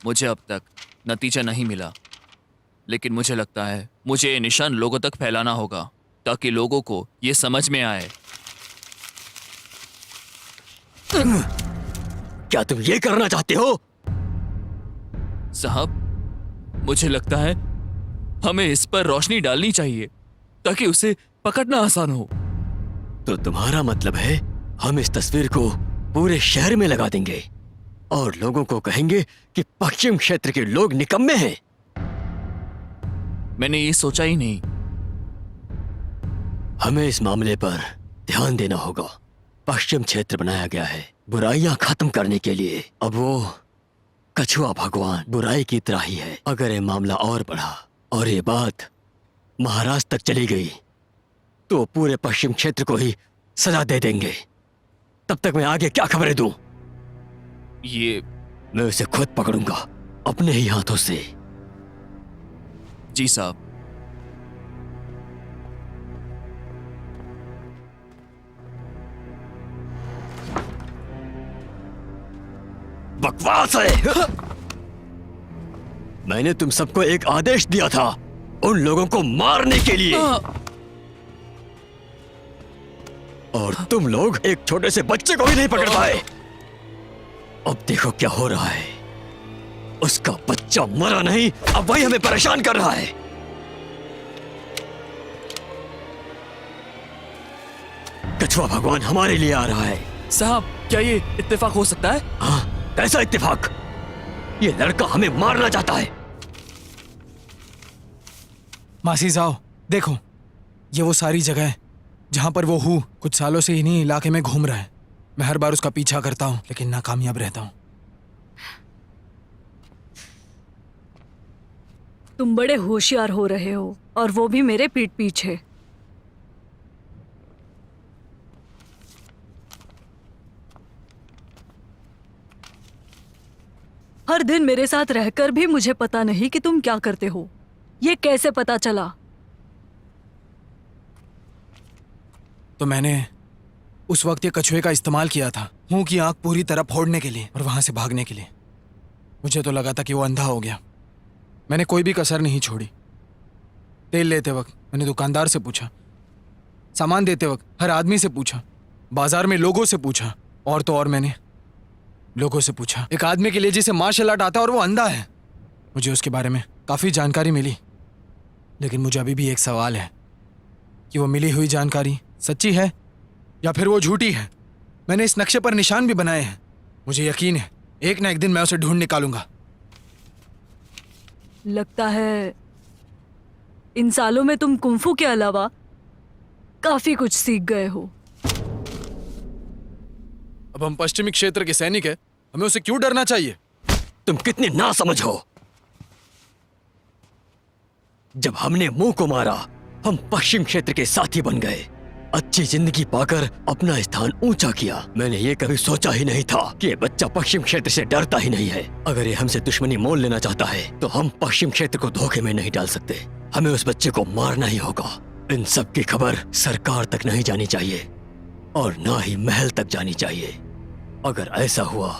मुझे अब तक नतीजा नहीं मिला, लेकिन मुझे लगता है मुझे ये निशान लोगों तक फैलाना होगा ताकि लोगों को ये समझ में आए। क्या तुम ये करना चाहते हो? साहब, मुझे लगता है हमें इस पर रोशनी डालनी चाहिए ताकि उसे पकड़ना आसान हो। तो तुम्हारा मतलब है हम इस तस्वीर को पूरे शहर में लगा देंगे और लोगों को कहेंगे कि पश्चिम क्षेत्र के लोग निकम्मे हैं? मैंने ये सोचा ही नहीं। हमें इस मामले पर ध्यान देना होगा। पश्चिम क्षेत्र बनाया गया है बुराइयां खत्म करने के लिए। अब वो कछुआ भगवान बुराई की तरह ही है। अगर ये मामला और बढ़ा और ये बात महाराष्ट्र तक चली गई तो पूरे पश्चिम क्षेत्र को ही सजा दे देंगे। तब तक मैं आगे क्या खबरें दूं? मैं उसे खुद पकड़ूंगा अपने ही हाथों से। जी साहब। बकवास है। मैंने तुम सबको एक आदेश दिया था उन लोगों को मारने के लिए, और तुम लोग एक छोटे से बच्चे को भी नहीं पकड़ पाए। अब देखो क्या हो रहा है। उसका बच्चा मरा नहीं, अब वही हमें परेशान कर रहा है। कछुआ भगवान हमारे लिए आ रहा है। साहब, क्या ये इत्तेफाक हो सकता है? हाँ, कैसा इत्तेफाक? ये लड़का हमें मारना चाहता है। मासी जाओ, देखो ये वो सारी जगह है जहां पर वो हूँ कुछ सालों से इन्हीं इलाके में घूम रहा है। मैं हर बार उसका पीछा करता हूँ लेकिन नाकामयाब रहता हूँ। तुम बड़े होशियार हो रहे हो और वो भी मेरे पीठ पीछे। हर दिन मेरे साथ रहकर भी मुझे पता नहीं कि तुम क्या करते हो। ये कैसे पता चला? तो मैंने उस वक्त ये कछुए का इस्तेमाल किया था मुंह की आंख पूरी तरह फोड़ने के लिए और वहां से भागने के लिए। मुझे तो लगा था कि वो अंधा हो गया। मैंने कोई भी कसर नहीं छोड़ी। तेल लेते वक्त मैंने दुकानदार से पूछा, सामान देते वक्त हर आदमी से पूछा, बाजार में लोगों से पूछा, और तो और मैंने लोगों से पूछा एक आदमी के लिए जिसे मार्शल आर्ट आता है और वो अंधा है। मुझे उसके बारे में काफ़ी जानकारी मिली, लेकिन मुझे अभी भी एक सवाल है कि वो मिली हुई जानकारी सच्ची है या फिर वो झूठी है। मैंने इस नक्शे पर निशान भी बनाए हैं। मुझे यकीन है एक ना एक दिन मैं उसे ढूंढ निकालूंगा। लगता है इन सालों में तुम कुंफू के अलावा काफी कुछ सीख गए हो। अब हम पश्चिमी क्षेत्र के सैनिक हैं, हमें उसे क्यों डरना चाहिए? तुम कितने नासमझ हो। जब हमने मुंह को मारा हम पश्चिम क्षेत्र के साथी बन गए। अच्छी जिंदगी पाकर अपना स्थान ऊंचा किया। मैंने ये कभी सोचा ही नहीं था कि ये बच्चा पश्चिम क्षेत्र से डरता ही नहीं है। अगर ये हमसे दुश्मनी मोल लेना चाहता है तो हम पश्चिम क्षेत्र को धोखे में नहीं डाल सकते। हमें उस बच्चे को मारना ही होगा। इन सब की खबर सरकार तक नहीं जानी चाहिए और ना ही महल तक जानी चाहिए। अगर ऐसा हुआ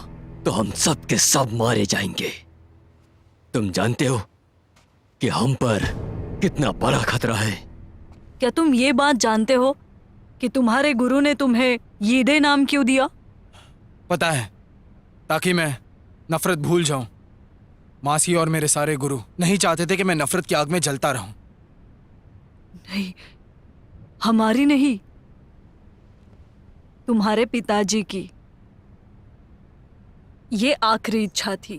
तो हम सब के सब मारे जाएंगे। तुम जानते हो कि हम पर कितना बड़ा खतरा है। क्या तुम ये बात जानते हो कि तुम्हारे गुरु ने तुम्हें यीदे नाम क्यों दिया? पता है, ताकि मैं नफरत भूल जाऊं। मासी और मेरे सारे गुरु नहीं चाहते थे कि मैं नफरत की आग में जलता रहूं। नहीं, हमारी नहीं, तुम्हारे पिताजी की ये आखिरी इच्छा थी।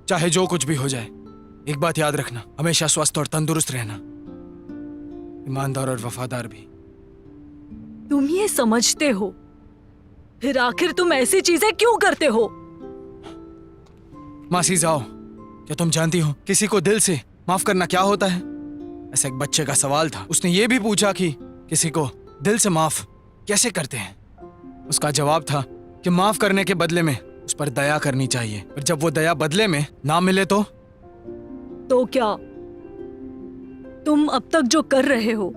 चाहे जो कुछ भी हो जाए, एक बात याद रखना, हमेशा स्वस्थ और तंदुरुस्त रहना, ईमानदार और वफादार भी। तुम ये समझते हो, फिर आखिर तुम ऐसी चीजें क्यों करते हो? मासी जाओ, क्या तुम जानती हो किसी को दिल से माफ करना क्या होता है? ऐसा एक बच्चे का सवाल था, उसने ये भी पूछा कि किसी को दिल से माफ कैसे करते हैं। उसका जवाब था कि माफ करने के बदले में उस पर दया करनी चाहिए, पर जब वो दया बदले में ना मिले तो क्या तुम अब तक जो कर रहे हो,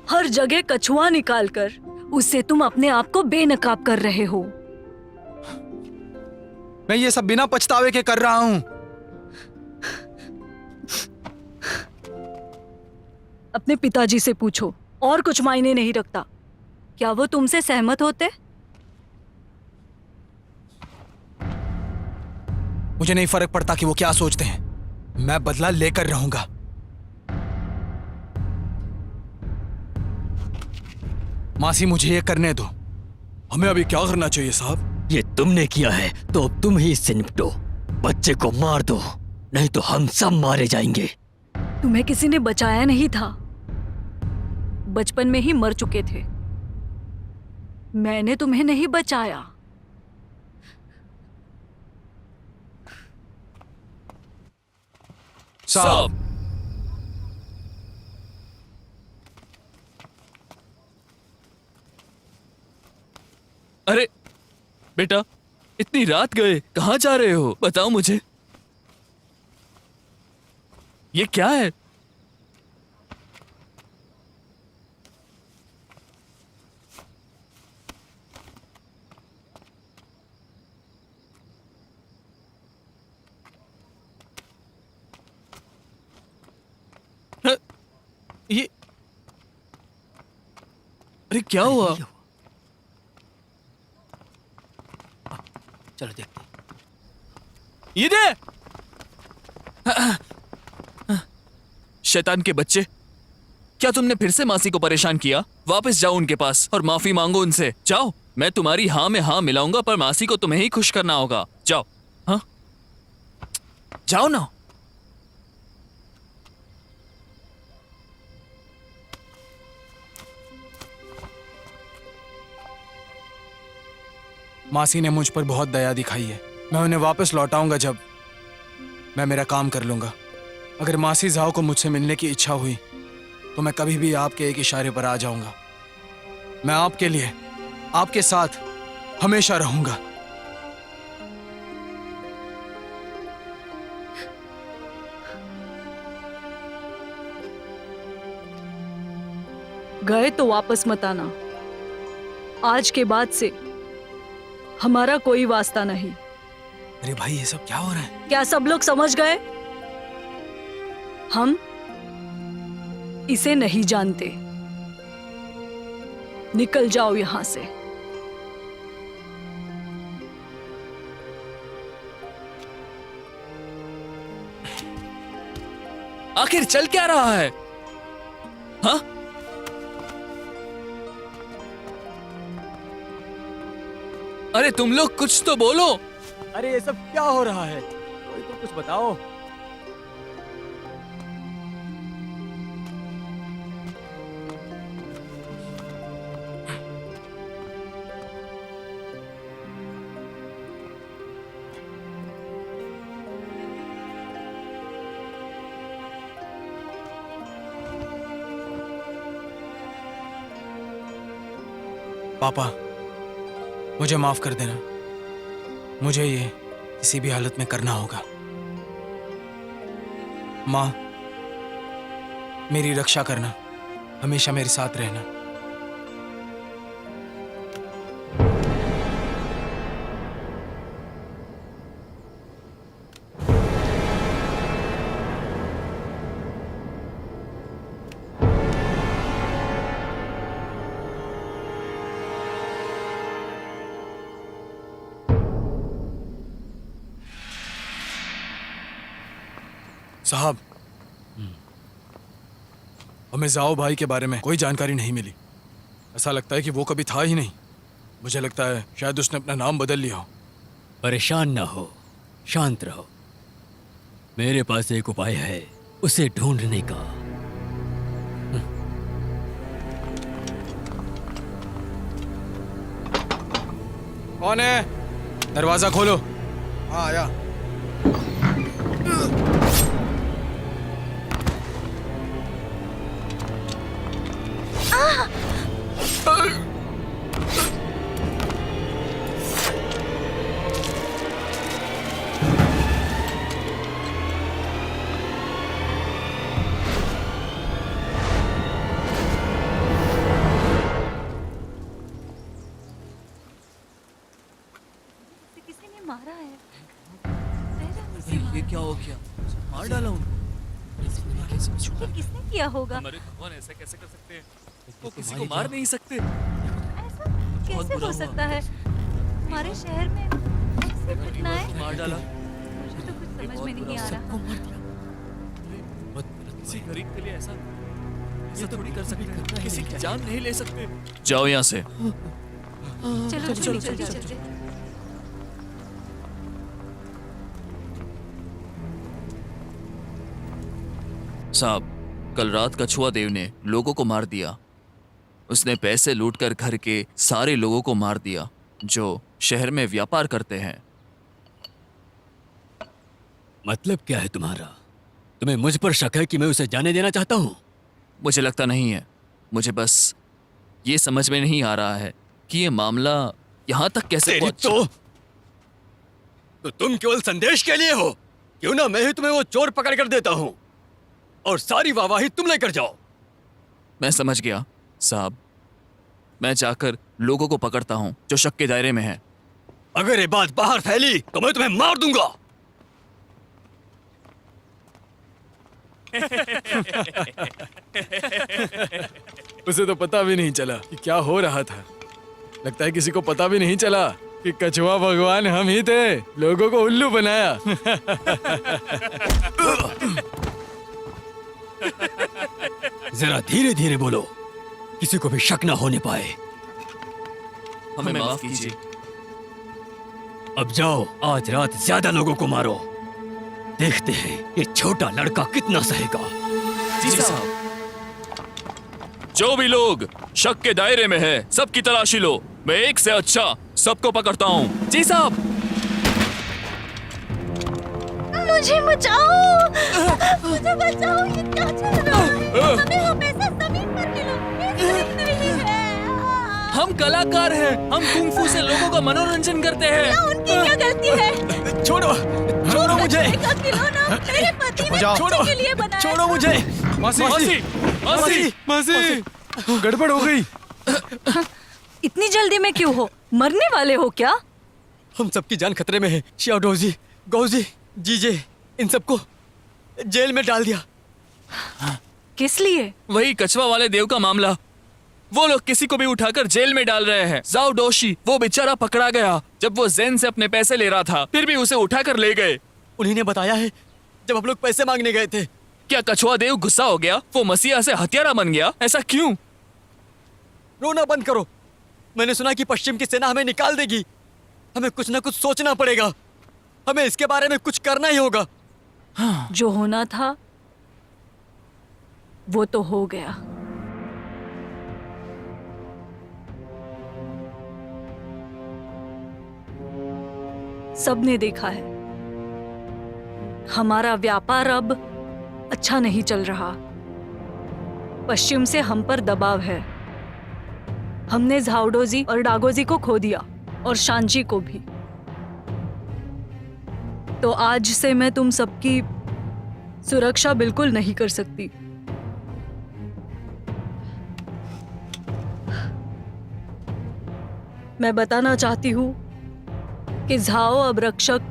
हर जगह कछुआ निकालकर उससे तुम अपने आप को बेनकाब कर रहे हो? मैं ये सब बिना पछतावे के कर रहा हूं। अपने पिताजी से पूछो, और कुछ मायने नहीं रखता। क्या वो तुमसे सहमत होते? मुझे नहीं फर्क पड़ता कि वो क्या सोचते हैं, मैं बदला लेकर रहूंगा। मासी मुझे ये करने दो। हमें अभी क्या करना चाहिए साहब? ये तुमने किया है तो अब तुम ही इससे निपटो। बच्चे को मार दो, नहीं तो हम सब मारे जाएंगे। तुम्हें किसी ने बचाया नहीं था, बचपन में ही मर चुके थे। मैंने तुम्हें नहीं बचाया। साहब, अरे बेटा, इतनी रात गए, कहाँ जा रहे हो? बताओ मुझे। ये क्या है? ये अरे क्या हुआ? चलो देखते। ये दे। शैतान के बच्चे, क्या तुमने फिर से मासी को परेशान किया? वापस जाओ उनके पास और माफी मांगो उनसे। जाओ, मैं तुम्हारी हाँ में हाँ मिलाऊंगा, पर मासी को तुम्हें ही खुश करना होगा। जाओ। हाँ, जाओ ना। मासी ने मुझ पर बहुत दया दिखाई है। मैं उन्हें वापस लौटाऊंगा जब मैं मेरा काम कर लूंगा। अगर मासी जाओ को मुझसे मिलने की इच्छा हुई तो मैं कभी भी आपके एक इशारे पर आ जाऊंगा। मैं आपके लिए, आपके साथ हमेशा रहूंगा। गए तो वापस मत आना। आज के बाद से हमारा कोई वास्ता नहीं। अरे भाई, ये सब क्या हो रहा है? क्या सब लोग समझ गए? हम इसे नहीं जानते। निकल जाओ यहां से। आखिर चल क्या रहा है? हाँ? अरे तुम लोग कुछ तो बोलो। अरे ये सब क्या हो रहा है? कोई तो कुछ बताओ। पापा, मुझे माफ कर देना। मुझे ये किसी भी हालत में करना होगा। माँ, मेरी रक्षा करना, हमेशा मेरे साथ रहना। साहब, हमें जाओ भाई के बारे में कोई जानकारी नहीं मिली। ऐसा लगता है कि वो कभी था ही नहीं। मुझे लगता है शायद उसने अपना नाम बदल लिया हो। परेशान ना हो, शांत रहो। मेरे पास एक उपाय है उसे ढूंढने का। कौन है? दरवाजा खोलो। हाँ आया। किसी ने मारा है। ये क्या हो गया? मार डाला उनको। ये किसने किया होगा? हमारे भगवान ऐसा कैसे कर सकते हैं? वो किसी को मार नहीं सकते। ऐसा कैसे हो सकता है? हमारे शहर में ऐसी घटनाएं? मार डाला। मुझे तो कुछ समझ में नहीं आ रहा। किसी गरीब के लिए ऐसा थोड़ी कर सकते हैं। किसी की जान नहीं ले सकते। जाओ यहाँ से। चलो चलो चलो। साहब, कल रात कछुआ देव ने लोगों को मार दिया। उसने पैसे लूटकर घर के सारे लोगों को मार दिया जो शहर में व्यापार करते हैं। मतलब क्या है तुम्हारा? तुम्हें मुझ पर शक है कि मैं उसे जाने देना चाहता हूँ? मुझे लगता नहीं है। मुझे बस ये समझ में नहीं आ रहा है कि ये मामला यहाँ तक कैसे तो तुम केवल संदेश के लिए हो? क्यों ना मैं ही तुम्हें वो चोर पकड़ कर देता हूँ और सारी वाहवाही तुम लेकर जाओ। मैं समझ गया साहब। मैं जाकर लोगों को पकड़ता हूँ जो शक के दायरे में हैं। अगर ये बात बाहर फैली तो मैं तुम्हें मार दूंगा। उसे तो पता भी नहीं चला कि क्या हो रहा था। लगता है किसी को पता भी नहीं चला कि कछुआ भगवान हम ही थे। लोगों को उल्लू बनाया। जरा धीरे धीरे बोलो, किसी को भी शक ना होने पाए। हमें माफ कीजिए। अब जाओ, आज रात ज्यादा लोगों को मारो। देखते हैं ये छोटा लड़का कितना सहेगा। जी साहब। जो भी लोग शक के दायरे में है, सबकी तलाशी लो। मैं एक से अच्छा सबको पकड़ता हूँ। जी साहब। मुझे बचाओ, मुझे बचाओ। ये क्या चल रहा है? हमें हमेशा जमीन पर मिलो। ये सही नहीं है। हम कलाकार हैं। हम कुंफू से लोगों का मनोरंजन करते हैं। उनकी क्या गलती है? छोड़ो, छोड़ो मुझे। का खिलौना मेरे पति ने छोड़ो, के लिए बनाया। छोड़ो मुझे। मासी, मासी, मासी, मासी, गड़बड़ हो गई। इतनी जल्दी में क्यों हो? मरने वाले हो क्या? हम सबकी जान खतरे में है। श्याओडोजी, गौजी, जीजे, इन सबको जेल में डाल दिया। किस लिए? वही कछुआ वाले देव का मामला। वो लोग किसी को भी उठाकर जेल में डाल रहे हैं। जाओ डोशी, वो बेचारा पकड़ा गया जब वो जेन से अपने पैसे ले रहा था, फिर भी उसे उठाकर ले गए। उन्हीं ने बताया है जब हम लोग पैसे मांगने गए थे। क्या कछुआ देव गुस्सा हो गया? वो मसीहा से हत्यारा बन गया? ऐसा क्यों? रोना बंद करो। मैंने सुना कि पश्चिम की सेना हमें निकाल देगी। हमें कुछ ना कुछ सोचना पड़ेगा। हमें इसके बारे में कुछ करना ही होगा। जो होना था वो तो हो गया। सबने देखा है, हमारा व्यापार अब अच्छा नहीं चल रहा। पश्चिम से हम पर दबाव है। हमने झाओडोजी और डागोजी को खो दिया और शांची को भी। तो आज से मैं तुम सबकी सुरक्षा बिल्कुल नहीं कर सकती। मैं बताना चाहती हूँ कि झाओ अब रक्षक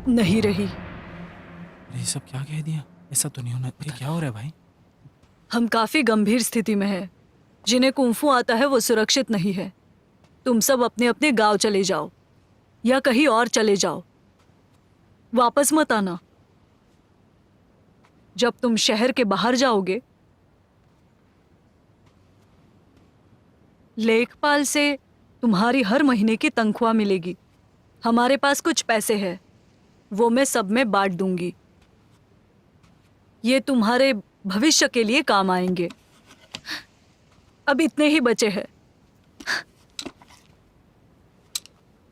नहीं रही। ये सब क्या कह दिया? ऐसा तो नहीं होना। ये क्या हो रहा है भाई? हम काफी गंभीर स्थिति में हैं। जिन्हें कुंफू आता है वो सुरक्षित नहीं है। तुम सब अपने अपने गांव चले जाओ या कहीं और चले जाओ। वापस मत आना। जब तुम शहर के बाहर जाओगे, लेखपाल से तुम्हारी हर महीने की तनख्वाह मिलेगी। हमारे पास कुछ पैसे हैं, वो मैं सब में बांट दूंगी। ये तुम्हारे भविष्य के लिए काम आएंगे। अब इतने ही बचे हैं।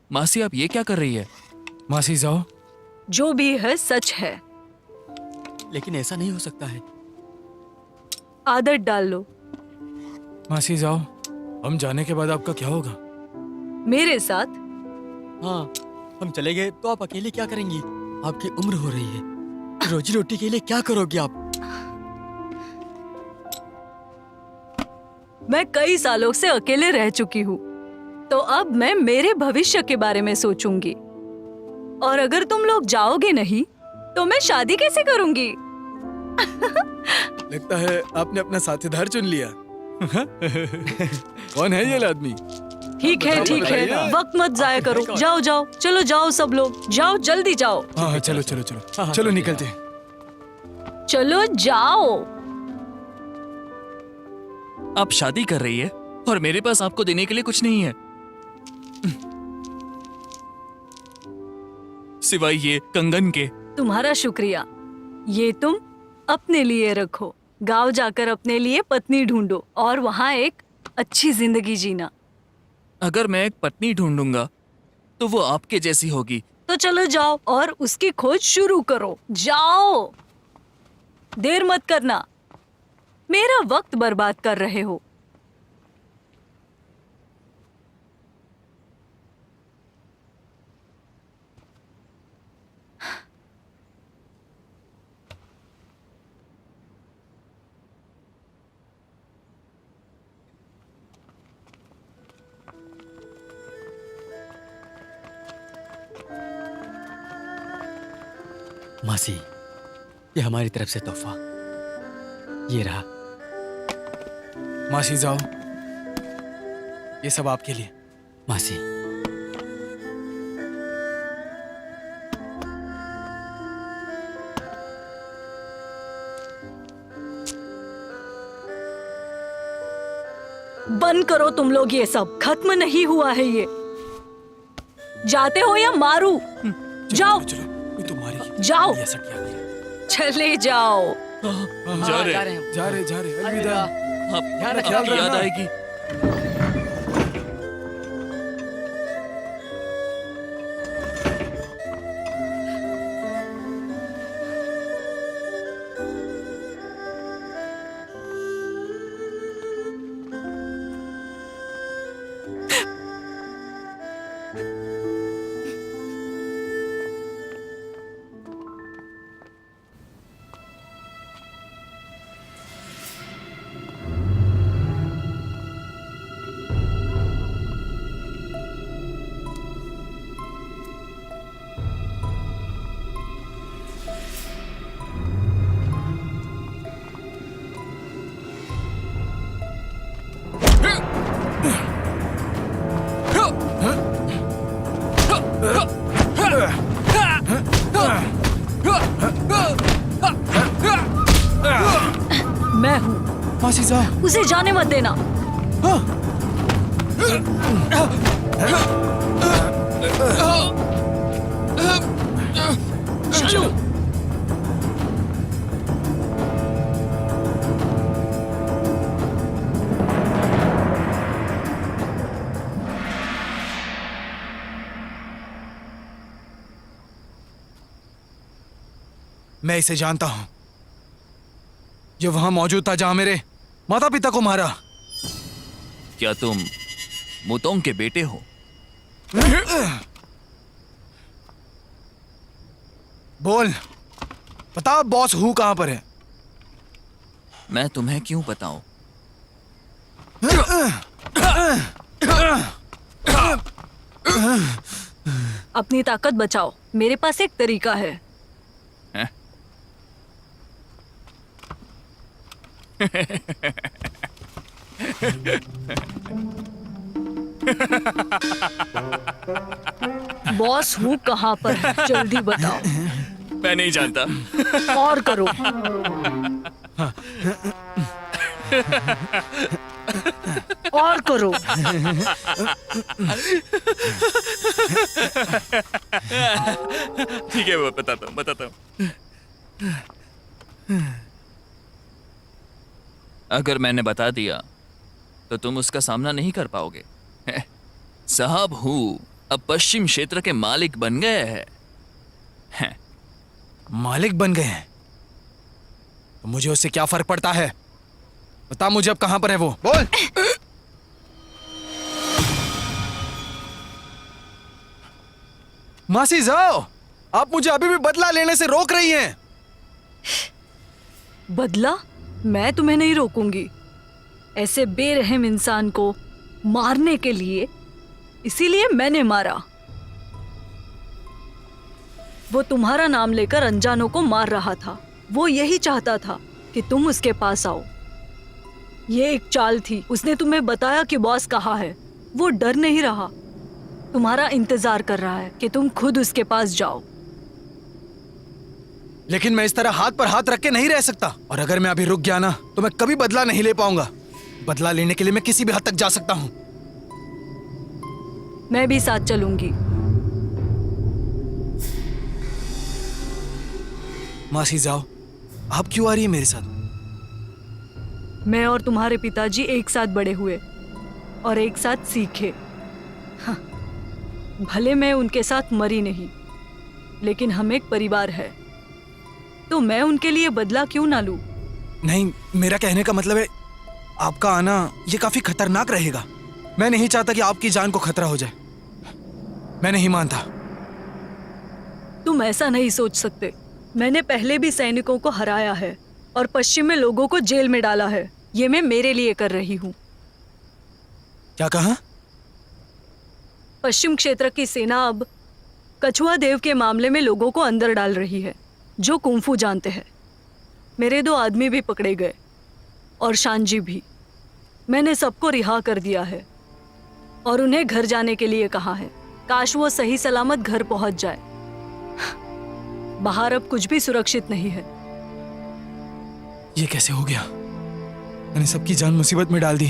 मासी आप ये क्या कर रही है? मासी जाओ। जो भी है सच है। लेकिन ऐसा नहीं हो सकता है। आदत डाल लो। मासी जाओ, हम जाने के बाद आपका क्या होगा? मेरे साथ हाँ, हम चले गए तो आप अकेले क्या करेंगी? आपकी उम्र हो रही है, रोजी रोटी के लिए क्या करोगे आप? मैं कई सालों से अकेले रह चुकी हूँ, तो अब मैं मेरे भविष्य के बारे में सोचूंगी। और अगर तुम लोग जाओगे नहीं, तो मैं शादी कैसे करूंगी? लगता है आपने अपना साथीदार चुन लिया। कौन है ये आदमी? ठीक है, ठीक है, वक्त मत जाया करो। जाओ जाओ, चलो जाओ, सब लोग जाओ, जल्दी जाओ। हाँ, चलो चलो चलो चलो निकलते हैं। चलो जाओ। आप शादी कर रही है और मेरे पास आपको देने के लिए कुछ नहीं है, सिवाय ये कंगन के। तुम्हारा शुक्रिया। ये तुम अपने लिए रखो। गांव जाकर अपने लिए पत्नी ढूंढो और वहाँ एक अच्छी जिंदगी जीना। अगर मैं एक पत्नी ढूंढूंगा तो वो आपके जैसी होगी। तो चलो जाओ और उसकी खोज शुरू करो। जाओ, देर मत करना। मेरा वक्त बर्बाद कर रहे हो। मासी, ये हमारी तरफ से तोहफा, ये रहा। मासी जाओ, ये सब आपके लिए। मासी, बंद करो तुम लोग, ये सब खत्म नहीं हुआ है। ये जाते हो या मारू? जाओ चलो, कोई तो मारेगी। जाओ, ये सट गया। चले जाओ। जा रहे जा रहे अलविदा। आप ख्याल आपकी याद रखना। आएगी। मैं हूँ, मासी जाओ। उसे जाने मत देना। चलो। मैं इसे जानता हूं। ये वहां मौजूद था जहां मेरे माता पिता को मारा। क्या तुम मुतोंग के बेटे हो? बोल, बता बॉस हु कहां पर है? मैं तुम्हें क्यों बताऊं? अपनी ताकत बचाओ। मेरे पास एक तरीका है। हैं? बॉस हूँ कहाँ पर है? जल्दी बताओ। मैं नहीं जानता। और करो। और करो। ठीक है, वो बताता हूँ। अगर मैंने बता दिया तो तुम उसका सामना नहीं कर पाओगे। साहब हूँ अब पश्चिम क्षेत्र के मालिक बन गए हैं। मालिक बन गए हैं तो मुझे उससे क्या फर्क पड़ता है? बता मुझे अब कहां पर है वो। बोल। मासी जाओ, आप मुझे अभी भी बदला लेने से रोक रही हैं। बदला? मैं तुम्हें नहीं रोकूंगी। ऐसे बेरहम इंसान को मारने के लिए, इसीलिए मैंने मारा। वो तुम्हारा नाम लेकर अनजानों को मार रहा था। वो यही चाहता था कि तुम उसके पास आओ। ये एक चाल थी। उसने तुम्हें बताया कि बॉस कहाँ है। वो डर नहीं रहा, तुम्हारा इंतजार कर रहा है कि तुम खुद उसके पास जाओ। लेकिन मैं इस तरह हाथ पर हाथ रख के नहीं रह सकता, और अगर मैं अभी रुक गया ना तो मैं कभी बदला नहीं ले पाऊंगा। बदला लेने के लिए मैं किसी भी हद तक जा सकता हूं। मैं भी साथ चलूंगी। मासी जाओ, आप क्यों आ रही है मेरे साथ? मैं और तुम्हारे पिताजी एक साथ बड़े हुए और एक साथ सीखे। हाँ, भले मैं उनके साथ मरी नहीं, लेकिन हम एक परिवार है, तो मैं उनके लिए बदला क्यों ना लूं? नहीं, मेरा कहने का मतलब है आपका आना ये काफी खतरनाक रहेगा। मैं नहीं चाहता कि आपकी जान को खतरा हो जाए। मैं नहीं मानता। तुम ऐसा नहीं सोच सकते। मैंने पहले भी सैनिकों को हराया है और पश्चिम में लोगों को जेल में डाला है। ये मैं मेरे लिए कर रही हूँ। क्या कहा? पश्चिम क्षेत्र की सेना अब कछुआ देव के मामले में लोगों को अंदर डाल रही है, जो कुंफू जानते हैं। मेरे 2 आदमी भी पकड़े गए और शानजी भी। मैंने सबको रिहा कर दिया है और उन्हें घर जाने के लिए कहा है। काश वो सही सलामत घर पहुंच जाए। बाहर अब कुछ भी सुरक्षित नहीं है। ये कैसे हो गया? मैंने सबकी जान मुसीबत में डाल दी।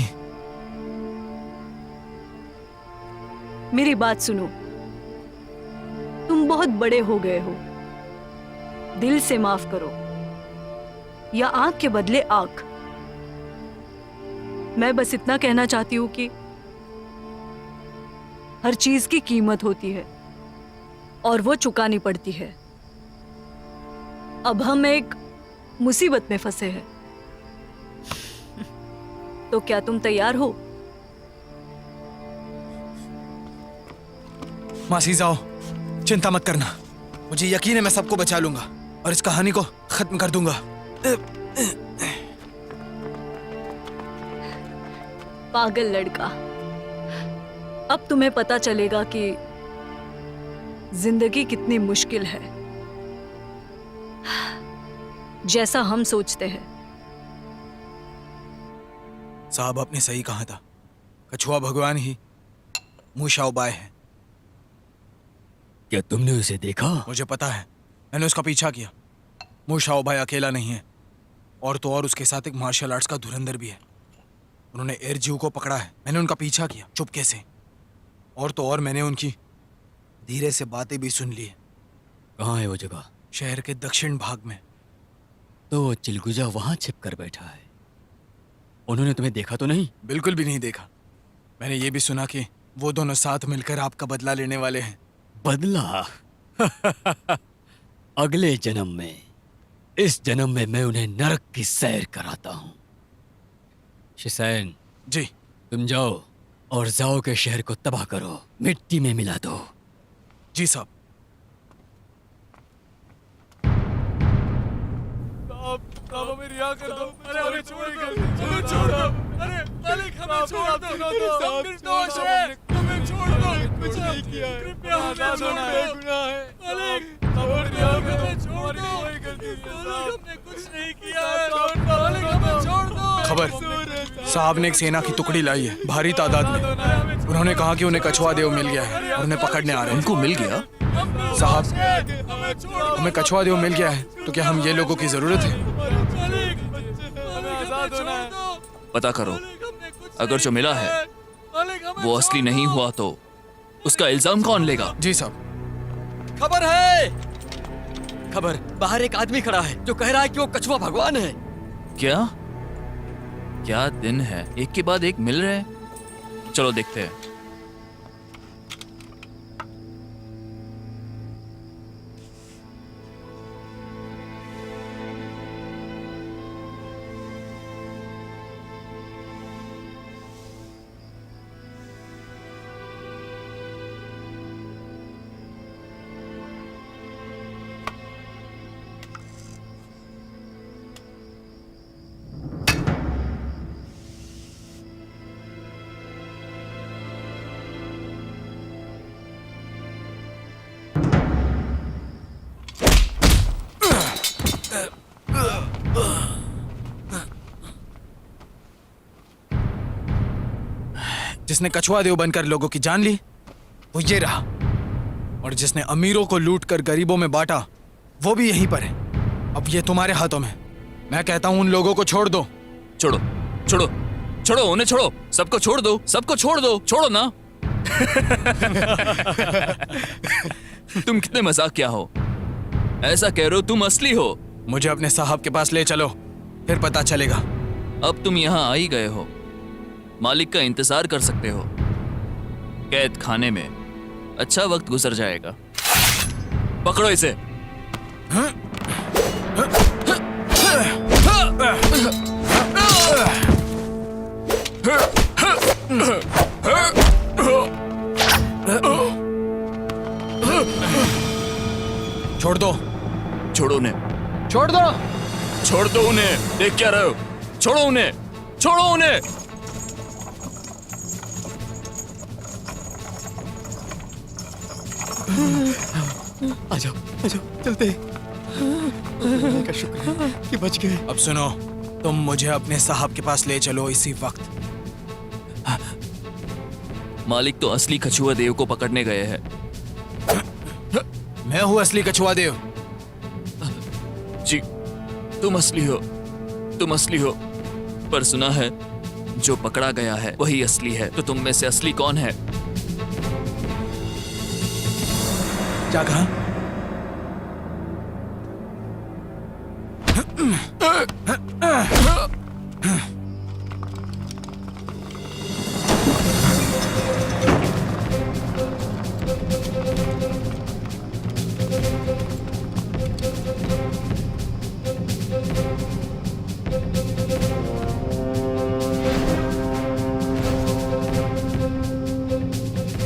मेरी बात सुनो, तुम बहुत बड़े हो गए हो। दिल से माफ करो या आंख के बदले आंख। मैं बस इतना कहना चाहती हूं कि हर चीज की कीमत होती है और वो चुकानी पड़ती है। अब हम एक मुसीबत में फंसे हैं, तो क्या तुम तैयार हो? मासी जाओ, चिंता मत करना। मुझे यकीन है मैं सबको बचा लूंगा और इस कहानी को खत्म कर दूंगा। पागल लड़का, अब तुम्हें पता चलेगा कि जिंदगी कितनी मुश्किल है, जैसा हम सोचते हैं। साहब, आपने सही कहा था। कछुआ भगवान ही मूशाओबाई है। क्या तुमने उसे देखा? मुझे पता है, मैंने उसका पीछा किया। मूशाओबाई अकेला नहीं है, और तो और उसके साथ एक मार्शल आर्ट्स का धुरंधर भी है। उन्होंने एयरजीव को पकड़ा है। मैंने उनका पीछा किया चुपके से, और तो और मैंने उनकी धीरे से बातें भी सुन ली है। कहाँ है वो जगह? शहर के दक्षिण भाग में। तो वो चिलगुजा वहां छिप कर बैठा है। उन्होंने तुम्हें देखा तो नहीं? बिल्कुल भी नहीं देखा। मैंने ये भी सुना कि वो दोनों साथ मिलकर आपका बदला लेने वाले हैं। बदला? अगले जन्म में। इस जन्म में मैं उन्हें नरक की सैर कराता हूँ। शिसैन, जी। तुम जाओ और जाओ के शहर को तबाह करो, मिट्टी में मिला दो। जी साहब। अब हमें रिहा कर दो। अरे हमें छोड़ दो, हमें छोड़ दो। अरे मालिक, हमें छोड़ दो। हम निर्दोष हैं, हमें छोड़ दो। कुछ नहीं किया है, कृपया हमें छोड़ दो। गुनाह है मालिक, हमें छोड़ दो। मालिक, हमने कुछ नहीं किया है। मालिक, हमें छोड़ दो। खबर, साहब ने एक सेना की टुकड़ी लाई है, भारी तादाद में। उन्होंने कहा कि उन्हें कछुआ देव मिल गया है और उन्हें पकड़ने आ रहे हैं। उनको मिल गया? साहब, हमें कछुआ देव मिल गया है, तो क्या हम ये लोगों की जरूरत है? पता करो, अगर जो मिला है वो असली नहीं हुआ तो उसका इल्जाम कौन लेगा? जी साहब। खबर है, खबर। बाहर एक आदमी खड़ा है जो कह रहा है कि वो कछुआ भगवान है। क्या क्या दिन है, एक के बाद एक मिल रहे हैं। चलो देखते हैं। जिसने कछुआ देव बनकर लोगों की जान ली वो ये रहा, और जिसने अमीरों को लूट कर गरीबों में बांटा वो भी यहीं पर है। अब ये तुम्हारे हाथों में। मैं कहता हूं उन लोगों को छोड़ दो। छोड़ो छोड़ो छोड़ो, उन्हें छोड़ो, सबको छोड़ दो, सबको छोड़ दो, छोड़ो ना। तुम कितने मजाकिया हो, ऐसा कह रहे हो तुम असली हो। मुझे अपने साहब के पास ले चलो, फिर पता चलेगा। अब तुम यहाँ आ ही गए हो, मालिक का इंतजार कर सकते हो। कैद खाने में अच्छा वक्त गुजर जाएगा। पकड़ो इसे। छोड़ दो, छोड़ो उन्हें, छोड़ दो, छोड़ दो उन्हें। देख क्या रहे हो? छोड़ो उन्हें, छोड़ो उन्हें। आ जाओ चलते हैं। अल्लाह का शुक्र है कि बच गए। अब सुनो, तुम मुझे अपने साहब के पास ले चलो इसी वक्त। मालिक तो असली कछुआ देव को पकड़ने गए हैं। मैं हूँ असली कछुआ देव। जी, तुम असली हो, तुम असली हो। पर सुना है जो पकड़ा गया है वही असली है। तो तुम में से असली कौन है? क्या कहा?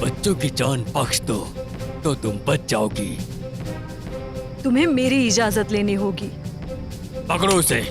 बच्चों की जान बख्श दो तो तुम बच जाओगी। तुम्हें मेरी इजाजत लेनी होगी। पकड़ो उसे।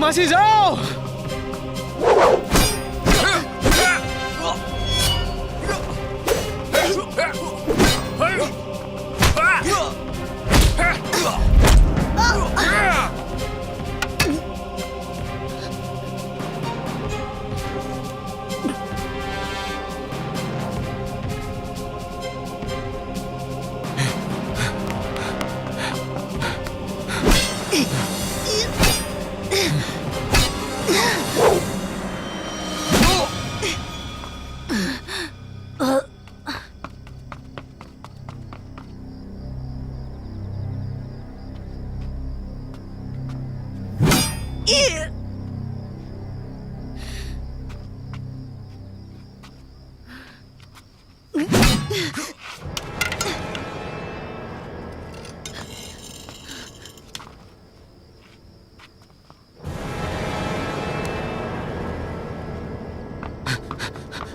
मासी जाओ।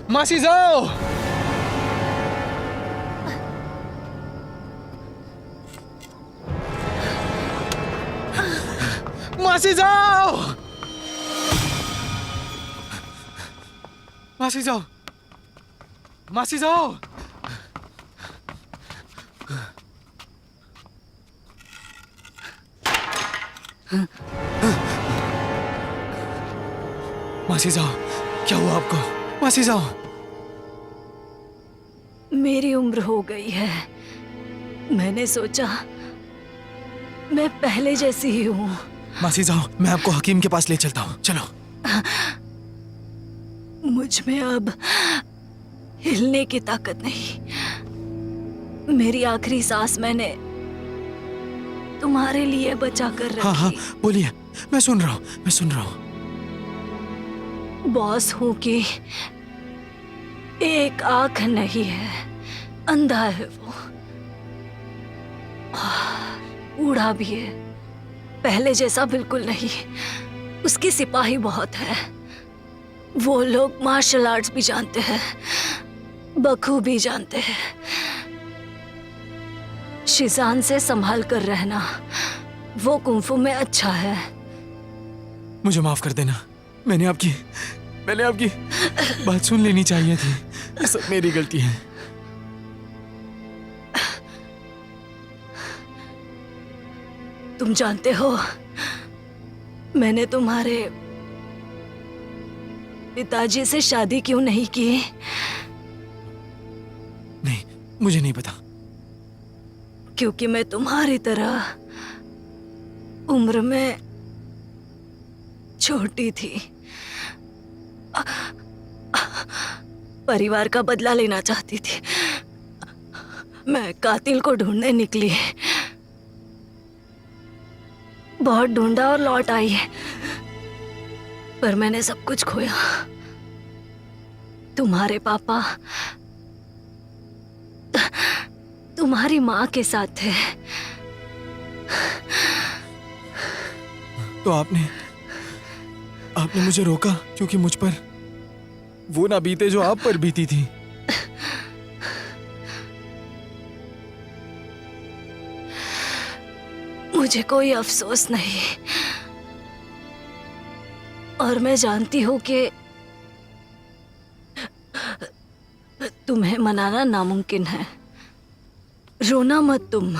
मासी जाओ। मासी जाओ। मासी जाओ। मासी जाओ। मासी जाओ, क्या हुआ आपको? मासी जाओ। मेरी उम्र हो गई है। मैंने सोचा मैं पहले जैसी ही हूँ। मासी जाओ, मैं आपको हकीम के पास ले चलता हूँ। चलो। मुझ में अब हिलने की ताकत नहीं। मेरी आखिरी सांस मैंने तुम्हारे लिए बचा कर रखी। हाँ, बोलिए, मैं सुन रहा हूँ, मैं सुन रहा हूँ। बॉस हूँ कि एक आंख नहीं है, अंधा है वो। बूढ़ा भी है, पहले जैसा बिल्कुल नहीं। उसकी सिपाही बहुत है। वो लोग मार्शल आर्ट्स भी जानते हैं, बखूबी जानते हैं। शिजान से संभाल कर रहना, वो कुंफू में अच्छा है। मुझे माफ कर देना। मैंने आपकी बात सुन लेनी चाहिए थी। ये सब मेरी गलती है। तुम जानते हो, मैंने तुम्हारे पिताजी से शादी क्यों नहीं की? नहीं, मुझे नहीं पता। क्योंकि मैं तुम्हारी तरह उम्र में छोटी थी। परिवार का बदला लेना चाहती थी। मैं कातिल को ढूंढने निकली। बहुत ढूंढा और लौट आई है, पर मैंने सब कुछ खोया। तुम्हारे पापा तुम्हारी माँ के साथ थे। तो आपने मुझे रोका क्योंकि मुझ पर वो ना बीते जो आप पर बीती थी। मुझे कोई अफसोस नहीं, और मैं जानती हूँ कि तुम्हें मनाना नामुमकिन है। रोना मत तुम।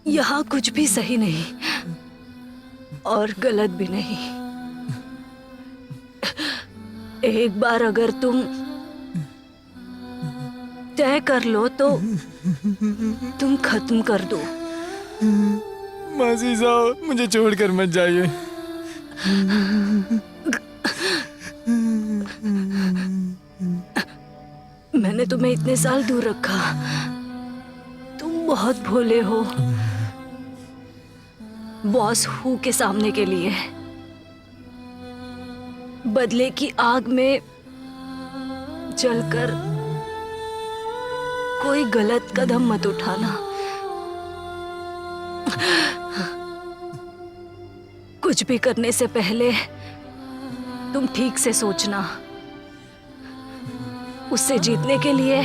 यहाँ कुछ भी सही नहीं और गलत भी नहीं। एक बार अगर तुम तय कर लो तो तुम खत्म कर दो। मासी साहब, मुझे छोड़कर मत जाइए। मैंने तुम्हें इतने साल दूर रखा। तुम बहुत भोले हो बॉस हू के सामने के लिए। बदले की आग में जलकर कोई गलत कदम मत उठाना। कुछ भी करने से पहले तुम ठीक से सोचना। उससे जीतने के लिए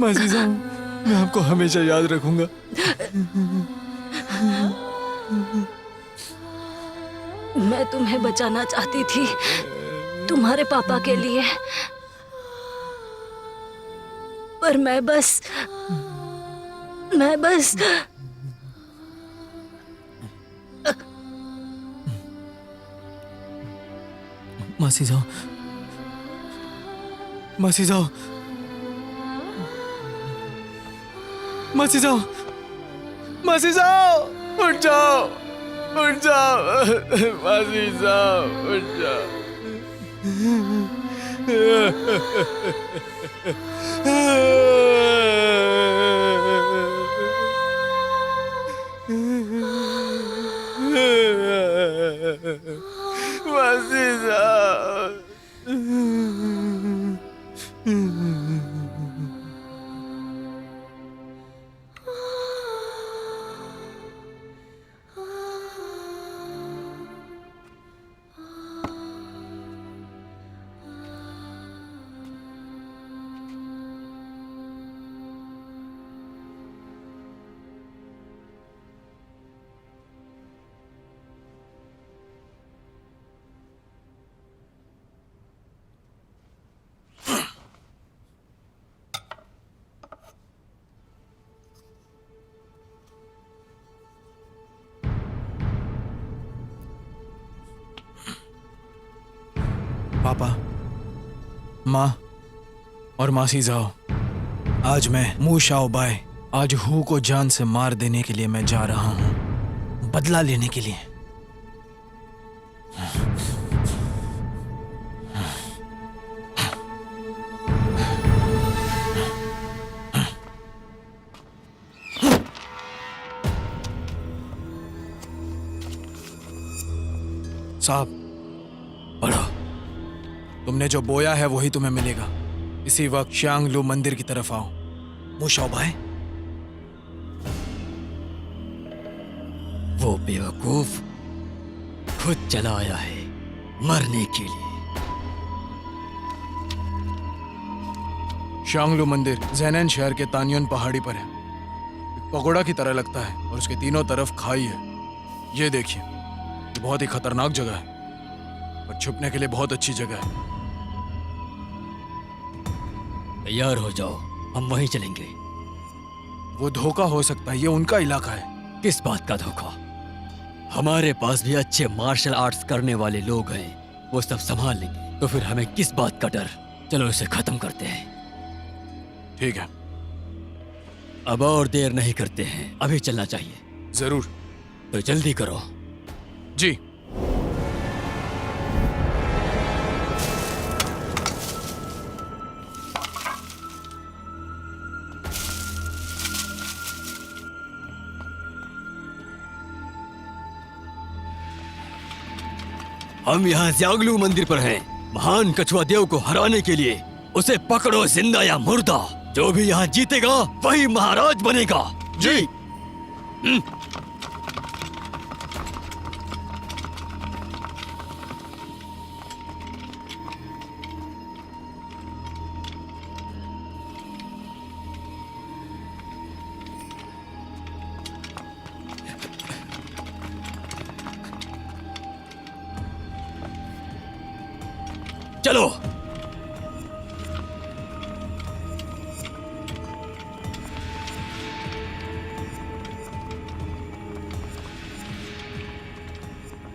मासी साहब, मैं आपको हमेशा याद रखूंगा। मैं तुम्हें बचाना चाहती थी तुम्हारे पापा के लिए, पर मैं बस मासी साहब, मासी साहब, मासी साहब, मासी साहब, उठ जाओ, उठ जाओ, मासी साहब, उठ जाओ। मासी साहब। पापा, माँ और मासी जाओ, आज मैं मू शाओबाई, आज हू को जान से मार देने के लिए मैं जा रहा हूँ, बदला लेने के लिए। साहब, पढ़ो। तुमने जो बोया है वही तुम्हें मिलेगा। इसी वक्त श्यांगलू मंदिर की तरफ आओ। मुशाओ भाई। वो बेवकूफ खुद चला आया है मरने के लिए। श्यांगलू मंदिर ज़ेनन शहर के तानियन पहाड़ी पर है। एक पगोड़ा की तरह लगता है और उसके तीनों तरफ खाई है। ये देखिए, ये बहुत ही खतरनाक जगह है और छुपने के लिए बहुत अच्छी जगह है। तैयार हो जाओ, हम वहीं चलेंगे। वो धोखा हो सकता है, ये उनका इलाका है। किस बात का धोखा? हमारे पास भी अच्छे मार्शल आर्ट्स करने वाले लोग हैं, वो सब संभाल लेंगे। तो फिर हमें किस बात का डर? चलो इसे खत्म करते हैं। ठीक है, अब और देर नहीं करते हैं, अभी चलना चाहिए। जरूर। तो जल्दी करो। जी। हम यहाँ ज़्यांगलू मंदिर पर हैं। महान कछुआ देव को हराने के लिए उसे पकड़ो, जिंदा या मुर्दा। जो भी यहाँ जीतेगा वही महाराज बनेगा। जी। चलो।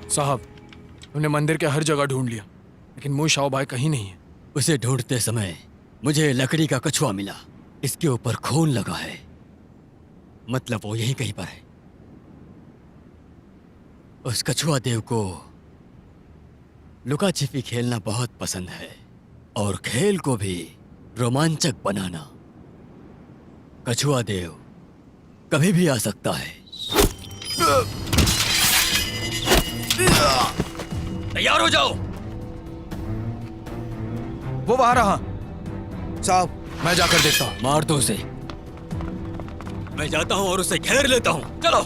साहब, हमने मंदिर के हर जगह ढूंढ लिया, लेकिन मुई शाओ भाई कहीं नहीं है। उसे ढूंढते समय मुझे लकड़ी का कछुआ मिला। इसके ऊपर खून लगा है, मतलब वो यहीं कहीं पर है। उस कछुआ देव को लुका छिपी खेलना बहुत पसंद है और खेल को भी रोमांचक बनाना। कछुआ देव कभी भी आ सकता है। तैयार हो जाओ। वो वहां रहा। साहब, मैं जाकर देखता हूँ। मार दो उसे। मैं जाता हूं और उसे घेर लेता हूं। चलो।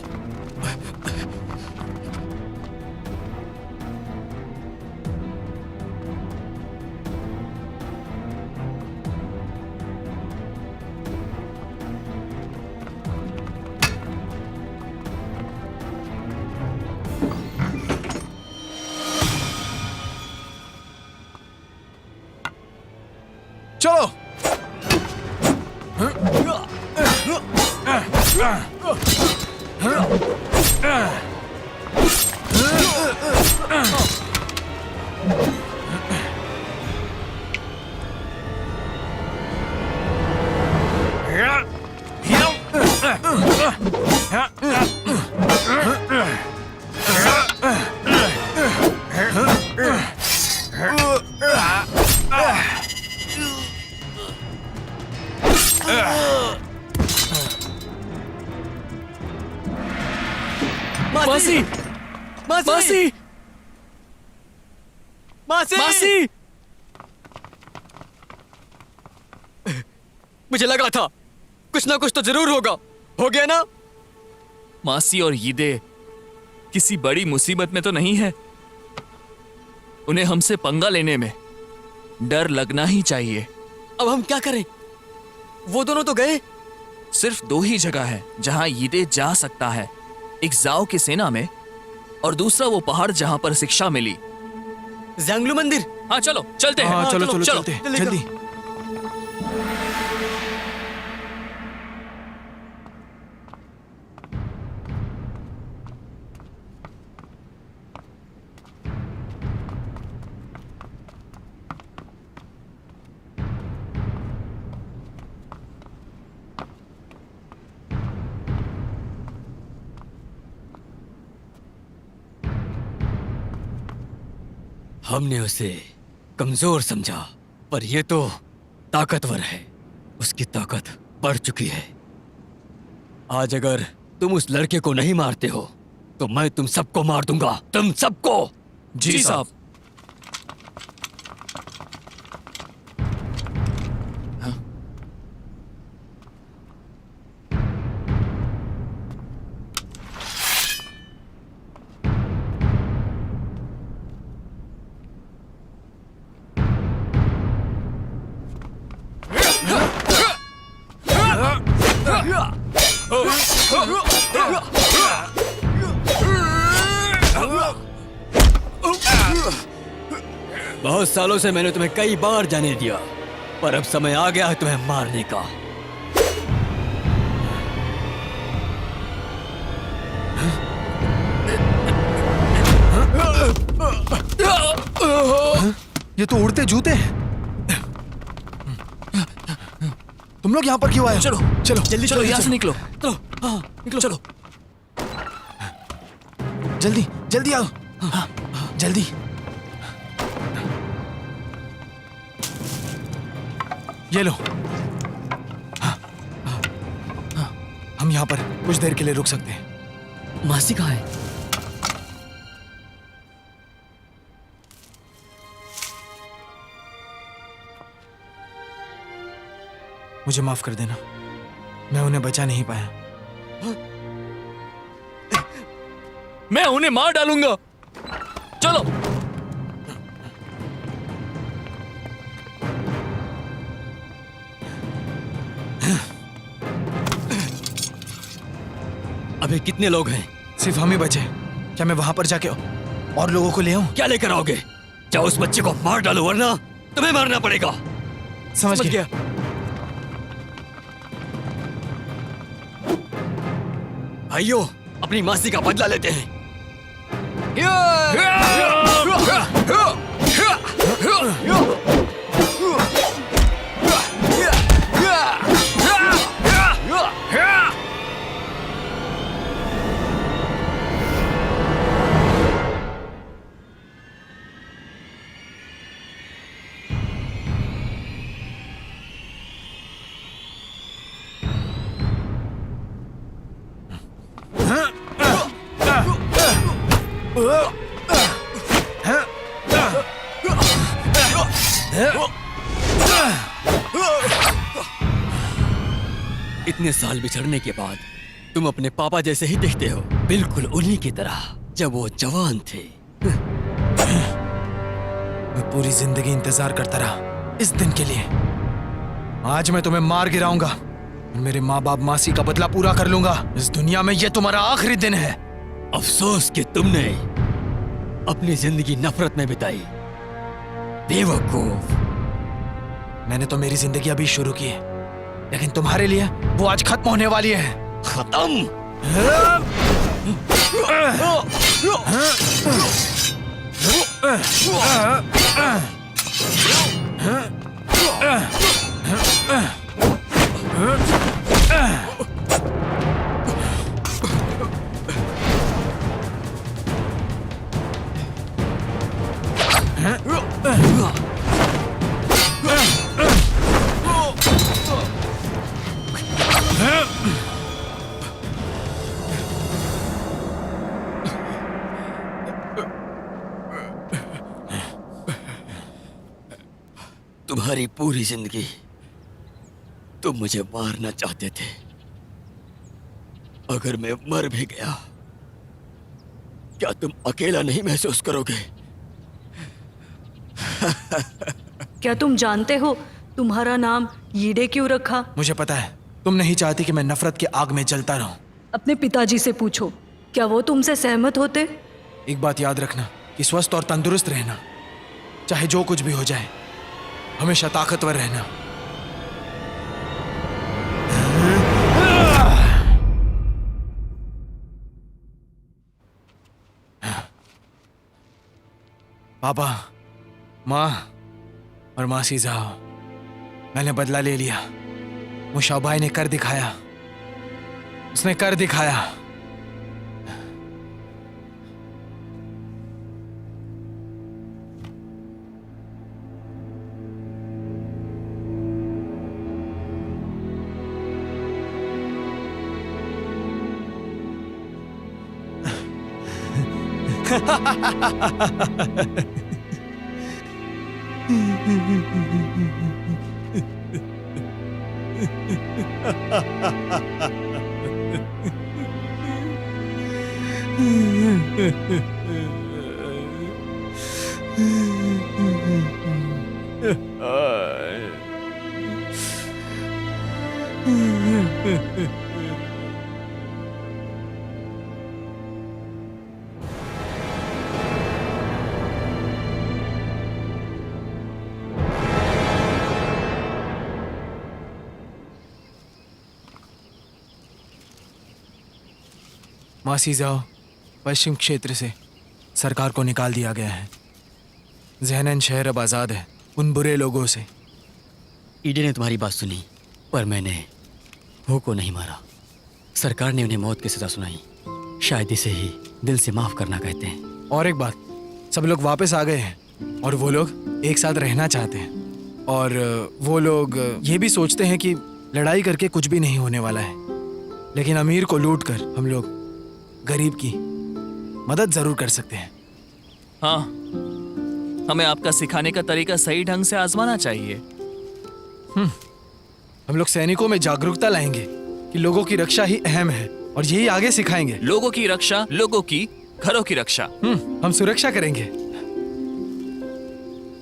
चलो। मासी! मासी! मासी! मासी! मुझे लगा था कुछ ना कुछ तो जरूर होगा। हो गया ना? मासी और यीदे किसी बड़ी मुसीबत में तो नहीं है। उन्हें हमसे पंगा लेने में डर लगना ही चाहिए। अब हम क्या करें? वो दोनों तो गए। सिर्फ दो ही जगह है जहां यीदे जा सकता है, एक जाओ की सेना में और दूसरा वो पहाड़ जहां पर शिक्षा मिली। ज़्यांगलू मंदिर। हाँ चलो चलते हैं। हाँ, चलो चलो, चलो चलते हैं, जल्दी। हमने उसे कमजोर समझा, पर ये तो ताकतवर है। उसकी ताकत बढ़ चुकी है। आज अगर तुम उस लड़के को नहीं मारते हो तो मैं तुम सबको मार दूंगा। तुम सबको। जी साहब। बहुत सालों से मैंने तुम्हें कई बार जाने दिया, पर अब समय आ गया है तुम्हें मारने का। ये तो उड़ते जूते हैं। तुम लोग यहाँ पर क्यों आए? चलो चलो जल्दी चलो, यहाँ से निकलो। चलो हाँ निकलो, चलो जल्दी जल्दी आओ। हाँ जल्दी। ये लो। हाँ, हाँ, हम यहाँ पर कुछ देर के लिए रुक सकते हैं। मासी कहाँ है? मुझे माफ कर देना, मैं उन्हें बचा नहीं पाया। मैं उन्हें मार डालूंगा। चलो। अभी कितने लोग हैं? सिर्फ हम ही बचे। क्या मैं वहां पर जाके और लोगों को ले आऊं? क्या लेकर आओगे? जाओ उस बच्चे को मार डालो, वरना तुम्हें मारना पड़ेगा। समझ गया। भाइयों, अपनी मासी का बदला लेते हैं। इतने साल बिछड़ने के बाद तुम अपने पापा जैसे ही दिखते हो, बिल्कुल उन्हीं की तरह जब वो जवान थे। मैं पूरी जिंदगी इंतजार करता रहा इस दिन के लिए। आज मैं तुम्हें मार गिराऊंगा और मेरे माँ बाप मासी का बदला पूरा कर लूंगा। इस दुनिया में ये तुम्हारा आखिरी दिन है। अफसोस कि तुमने अपनी जिंदगी नफरत में बिताई, बेवकूफ। मैंने तो मेरी जिंदगी अभी शुरू की है, लेकिन तुम्हारे लिए वो आज खत्म होने वाली है। खत्म? तुम्हारी पूरी जिंदगी तुम मुझे मारना चाहते थे। अगर मैं मर भी गया, क्या तुम अकेला नहीं महसूस करोगे? क्या तुम जानते हो तुम्हारा नाम यीडे क्यों रखा? मुझे पता है, तुम नहीं चाहती कि मैं नफरत की आग में जलता रहूं। अपने पिताजी से पूछो, क्या वो तुमसे सहमत होते? एक बात याद रखना कि स्वस्थ और तंदुरुस्त रहना, चाहे जो कुछ भी हो जाए, हमेशा ताकतवर रहना। पापा, माँ और मासी साहब, मैंने बदला ले लिया। मुशाबाई ने कर दिखाया, उसने कर दिखाया। मासी जाओ, पश्चिम क्षेत्र से सरकार को निकाल दिया गया है। जहनन शहर अब आज़ाद है उन बुरे लोगों से। ईडी ने तुम्हारी बात सुनी, पर मैंने हो को नहीं मारा। सरकार ने उन्हें मौत की सजा सुनाई। शायद इसे ही दिल से माफ करना कहते हैं। और एक बात, सब लोग वापस आ गए हैं और वो लोग एक साथ रहना चाहते हैं। और वो लोग ये भी सोचते हैं कि लड़ाई करके कुछ भी नहीं होने वाला है, लेकिन अमीर को लूट कर हम लोग गरीब की मदद जरूर कर सकते हैं। हाँ, हमें आपका सिखाने का तरीका सही ढंग से आजमाना चाहिए। हम लोग सैनिकों में जागरूकता लाएंगे कि लोगों की रक्षा ही अहम है और यही आगे सिखाएंगे। लोगों की रक्षा, लोगों की घरों की रक्षा। हम सुरक्षा करेंगे।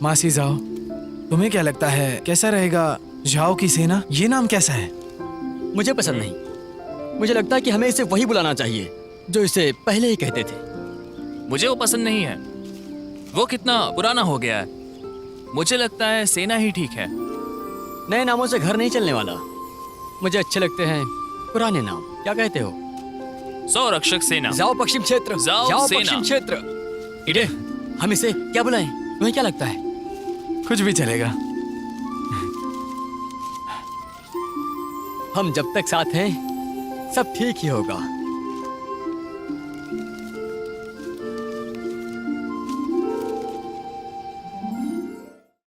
मासी जाओ, तुम्हें क्या लगता है कैसा रहेगा जाओ की सेना? ये नाम कैसा है? मुझे पसंद नहीं। मुझे लगता है कि हमें इसे वही बुलाना चाहिए जो इसे पहले ही कहते थे। मुझे वो पसंद नहीं है, वो कितना पुराना हो गया है। मुझे लगता है सेना ही ठीक है। नए नामों से घर नहीं चलने वाला। मुझे अच्छे लगते हैं पुराने नाम। क्या कहते हो? संरक्षक सेना। जाओ पश्चिम क्षेत्र। जाओ सेना। पश्चिम क्षेत्र। इडे, हम इसे क्या बुलाएं? तुम्हें क्या लगता है? कुछ भी चलेगा। हम जब तक साथ हैं सब ठीक ही होगा।